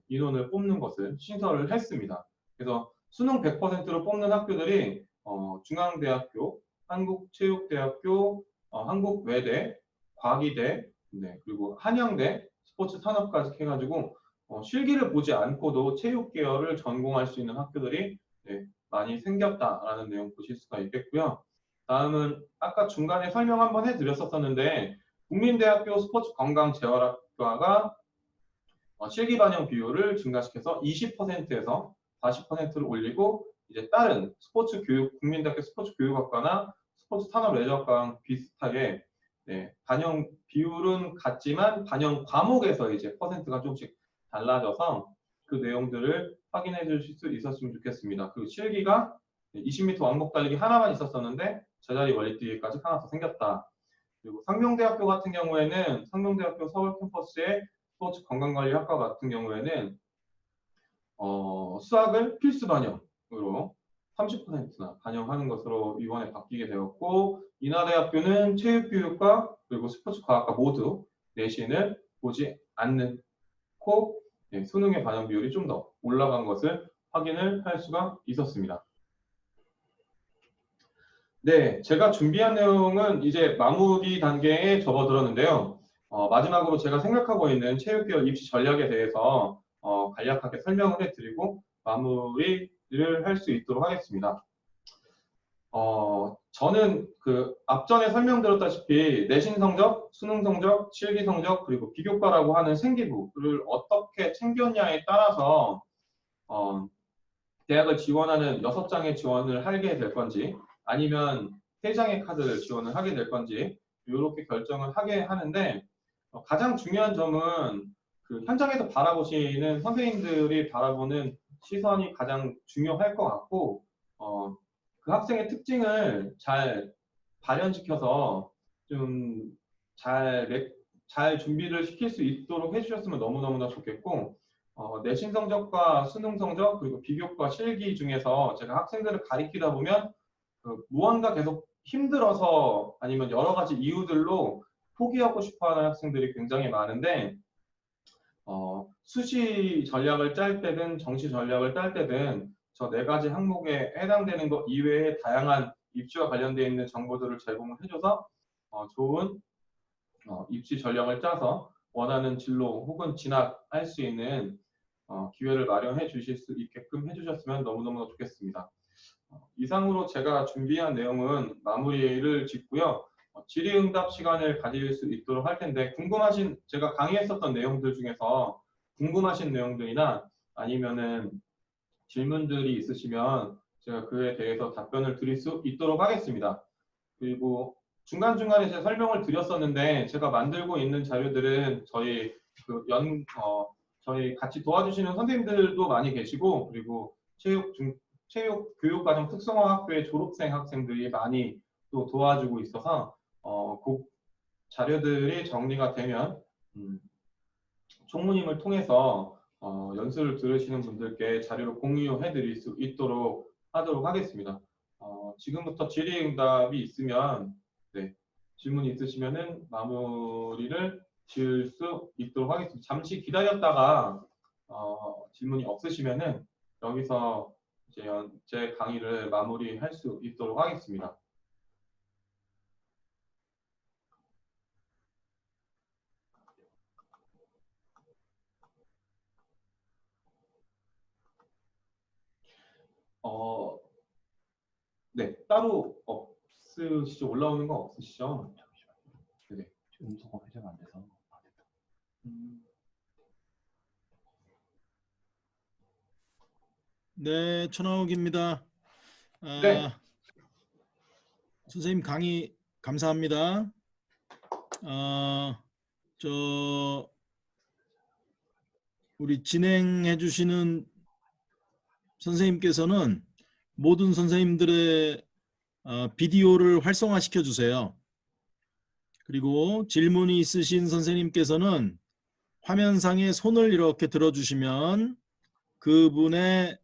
인원을 뽑는 것을 신설을 했습니다. 그래서 수능 100%로 뽑는 학교들이 중앙대학교, 한국체육대학교, 한국외대, 과기대, 그리고 한양대, 스포츠산업까지 해가지고 실기를 보지 않고도 체육 계열을 전공할 수 있는 학교들이 많이 생겼다라는 내용 보실 수가 있겠고요. 다음은 아까 중간에 설명 한번 해드렸었는데 국민대학교 스포츠건강재활학과가 실기 반영 비율을 증가시켜서 20%에서 40%를 올리고 이제 다른 스포츠 교육 국민대학교 스포츠 교육학과나 스포츠 산업 레저학과랑 비슷하게 반영 비율은 같지만 반영 과목에서 이제 퍼센트가 조금씩 달라져서 그 내용들을 확인해 주실 수 있었으면 좋겠습니다. 그 실기가 20m 왕복 달리기 하나만 있었었는데 제자리 멀리뛰기까지 하나 더 생겼다. 그리고 상명대학교 같은 경우에는 상명대학교 서울 캠퍼스의 스포츠 건강관리학과 같은 경우에는 수학을 필수 반영으로 30%나 반영하는 것으로 이번에 바뀌게 되었고, 인하대학교는 체육교육과 그리고 스포츠과학과 모두 내신을 보지 않고 수능의 반영 비율이 좀 더 올라간 것을 확인을 할 수가 있었습니다. 네, 제가 준비한 내용은 이제 마무리 단계에 접어들었는데요. 마지막으로 제가 생각하고 있는 체육계열 입시 전략에 대해서 간략하게 설명을 해드리고 마무리를 할 수 있도록 하겠습니다. 저는 그 앞전에 설명드렸다시피 내신 성적, 수능 성적, 실기 성적, 그리고 비교과라고 하는 생기부를 어떻게 챙겼냐에 따라서 대학을 지원하는 6장의 지원을 하게 될 건지 아니면 3장의 카드를 지원을 하게 될 건지 이렇게 결정을 하게 하는데 가장 중요한 점은 그 현장에서 바라보시는 선생님들이 바라보는 시선이 가장 중요할 것 같고 그 학생의 특징을 잘 발현시켜서 좀 잘 준비를 시킬 수 있도록 해주셨으면 너무너무나 좋겠고 내신 성적과 수능 성적 그리고 비교과 실기 중에서 제가 학생들을 가리키다 보면 무언가 계속 힘들어서 아니면 여러 가지 이유들로 포기하고 싶어하는 학생들이 굉장히 많은데 수시 전략을 짤 때든 정시 전략을 짤 때든 저 4가지 항목에 해당되는 것 이외에 다양한 입시와 관련되어 있는 정보들을 제공을 해줘서 좋은 입시 전략을 짜서 원하는 진로 혹은 진학할 수 있는 기회를 마련해 주실 수 있게끔 해주셨으면 너무너무 좋겠습니다. 이상으로 제가 준비한 내용은 마무리를 짓고요. 질의응답 시간을 가질 수 있도록 할 텐데 제가 강의했었던 내용들 중에서 궁금하신 내용들이나 아니면은 질문들이 있으시면 제가 그에 대해서 답변을 드릴 수 있도록 하겠습니다. 그리고 중간중간에 제가 설명을 드렸었는데 제가 만들고 있는 자료들은 저희 같이 도와주시는 선생님들도 많이 계시고 그리고 체육교육과정 특성화학교의 졸업생 학생들이 많이 또 도와주고 있어서 그 자료들이 정리가 되면 총무님을 통해서 연수를 들으시는 분들께 자료를 공유해 드릴 수 있도록 하도록 하겠습니다. 지금부터 질의응답이 있으면 질문이 있으시면은 마무리를 지을 수 있도록 하겠습니다. 잠시 기다렸다가 질문이 없으시면은 여기서 이제 제 강의를 마무리할 수 있도록 하겠습니다. 어, 네, 따로 없으시죠? 올라오는 거 없으시죠? 네. 음소거 회자가 안 돼서. 네, 천하옥입니다. 네. 선생님 강의 감사합니다. 우리 진행해 주시는 선생님께서는 모든 선생님들의 비디오를 활성화시켜 주세요. 그리고 질문이 있으신 선생님께서는 화면상에 손을 이렇게 들어주시면 그분의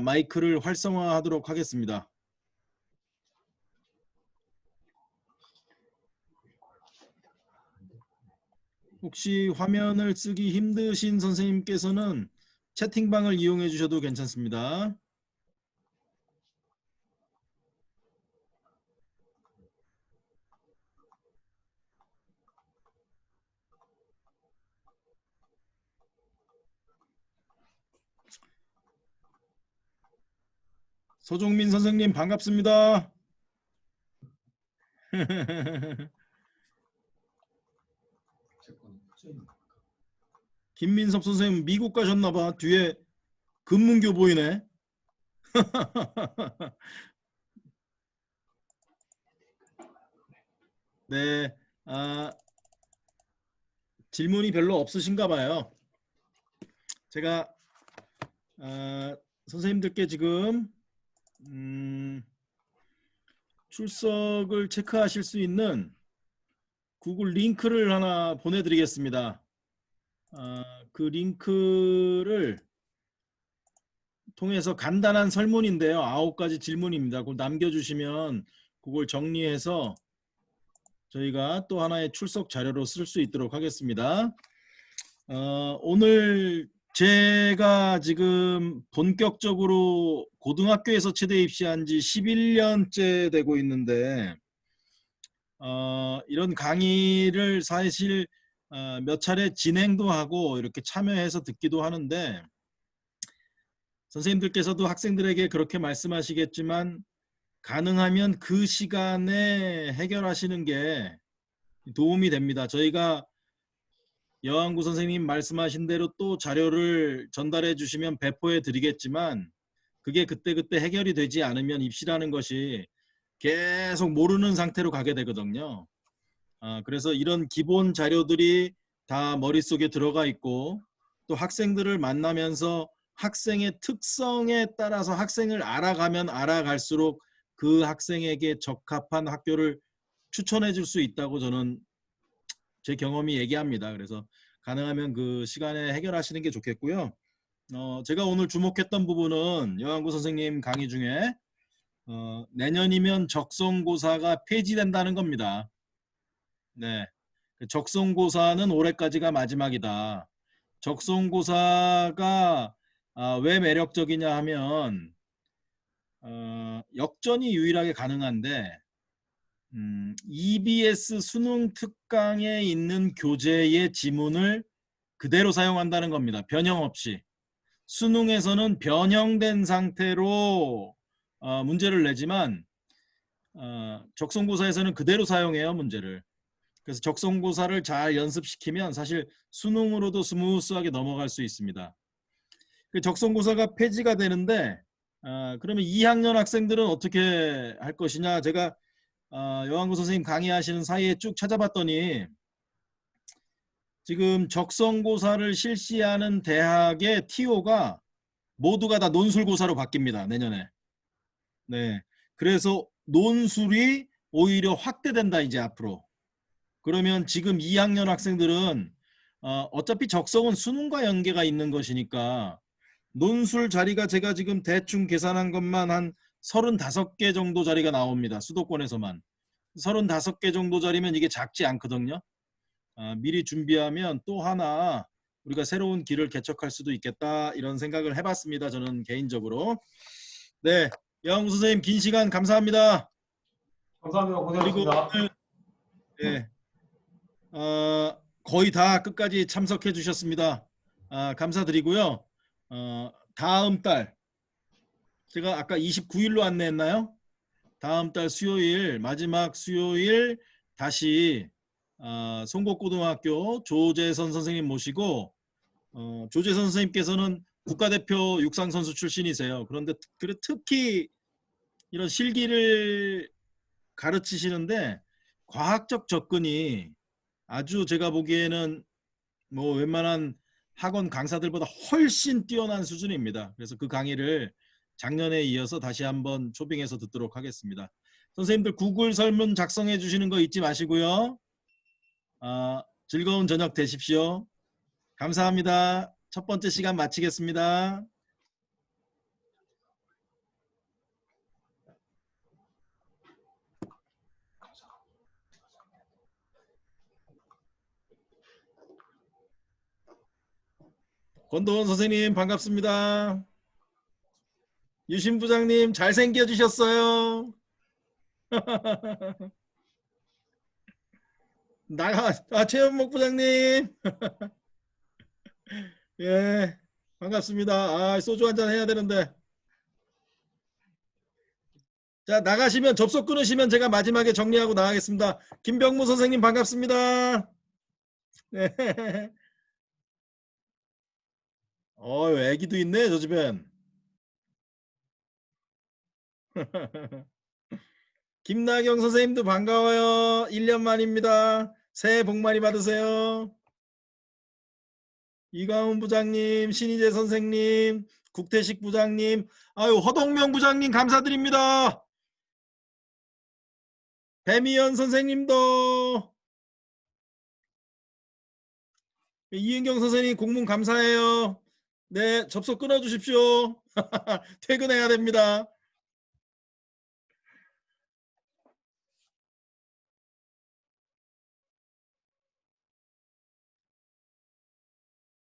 마이크를 활성화하도록 하겠습니다. 혹시 화면을 쓰기 힘드신 선생님께서는 채팅방을 이용해 주셔도 괜찮습니다. 서종민 선생님 반갑습니다. 김민섭 선생님 미국 가셨나봐. 뒤에 금문교 보이네. 네, 질문이 별로 없으신가 봐요. 제가 선생님들께 지금 출석을 체크하실 수 있는 구글 링크를 하나 보내드리겠습니다. 그 링크를 통해서 간단한 설문인데요. 9가지 질문입니다. 그걸 남겨주시면 그걸 정리해서 저희가 또 하나의 출석 자료로 쓸 수 있도록 하겠습니다. 오늘 제가 지금 본격적으로 고등학교에서 최대 입시한 지 11년째 되고 있는데 이런 강의를 사실 몇 차례 진행도 하고 이렇게 참여해서 듣기도 하는데 선생님들께서도 학생들에게 그렇게 말씀하시겠지만 가능하면 그 시간에 해결하시는 게 도움이 됩니다. 저희가 여왕구 선생님 말씀하신 대로 또 자료를 전달해 주시면 배포해 드리겠지만 그게 그때그때 해결이 되지 않으면 입시라는 것이 계속 모르는 상태로 가게 되거든요. 그래서 이런 기본 자료들이 다 머릿속에 들어가 있고 또 학생들을 만나면서 학생의 특성에 따라서 학생을 알아가면 알아갈수록 그 학생에게 적합한 학교를 추천해 줄 수 있다고 저는 제 경험이 얘기합니다. 그래서 가능하면 그 시간에 해결하시는 게 좋겠고요. 제가 오늘 주목했던 부분은 여왕구 선생님 강의 중에 내년이면 적성고사가 폐지된다는 겁니다. 네, 적성고사는 올해까지가 마지막이다. 적성고사가 왜 매력적이냐 하면 역전이 유일하게 가능한데 EBS 수능 특강에 있는 교재의 지문을 그대로 사용한다는 겁니다. 변형 없이. 수능에서는 변형된 상태로 문제를 내지만 적성고사에서는 그대로 사용해요, 문제를. 그래서 적성고사를 잘 연습시키면 사실 수능으로도 스무스하게 넘어갈 수 있습니다. 그 적성고사가 폐지가 되는데 그러면 2학년 학생들은 어떻게 할 것이냐. 제가 여왕구 선생님 강의하시는 사이에 쭉 찾아봤더니 지금 적성고사를 실시하는 대학의 TO가 모두가 다 논술고사로 바뀝니다. 내년에. 네, 그래서 논술이 오히려 확대된다 이제 앞으로. 그러면 지금 2학년 학생들은 어차피 적성은 수능과 연계가 있는 것이니까 논술 자리가 제가 지금 대충 계산한 것만 한 35개 정도 자리가 나옵니다. 수도권에서만. 35개 정도 자리면 이게 작지 않거든요. 미리 준비하면 또 하나 우리가 새로운 길을 개척할 수도 있겠다 이런 생각을 해봤습니다. 저는 개인적으로. 네, 여왕구 선생님 긴 시간 감사합니다. 감사합니다. 그리고 고생하셨습니다. 오늘 거의 다 끝까지 참석해 주셨습니다. 감사드리고요. 다음 달 제가 아까 29일로 안내했나요? 다음 달 수요일, 마지막 수요일 다시 송곡고등학교 조재선 선생님 모시고 조재선 선생님께서는 국가대표 육상선수 출신이세요. 그런데 특히 이런 실기를 가르치시는데 과학적 접근이 아주 제가 보기에는 뭐 웬만한 학원 강사들보다 훨씬 뛰어난 수준입니다. 그래서 그 강의를 작년에 이어서 다시 한번 초빙해서 듣도록 하겠습니다. 선생님들 구글 설문 작성해 주시는 거 잊지 마시고요. 즐거운 저녁 되십시오. 감사합니다. 첫 번째 시간 마치겠습니다. 권도원 선생님 반갑습니다. 유신 부장님 잘생겨주셨어요. 최현목 부장님. 예, 반갑습니다. 소주 한잔 해야 되는데. 자, 나가시면 접속 끊으시면 제가 마지막에 정리하고 나가겠습니다. 김병무 선생님 반갑습니다. 네. 애기도 있네, 저 집엔. 김나경 선생님도 반가워요. 1년 만입니다. 새해 복 많이 받으세요. 이광훈 부장님, 신희재 선생님, 국태식 부장님, 허동명 부장님 감사드립니다. 배미연 선생님도, 이은경 선생님 공문 감사해요. 네, 접속 끊어주십시오. 퇴근해야 됩니다.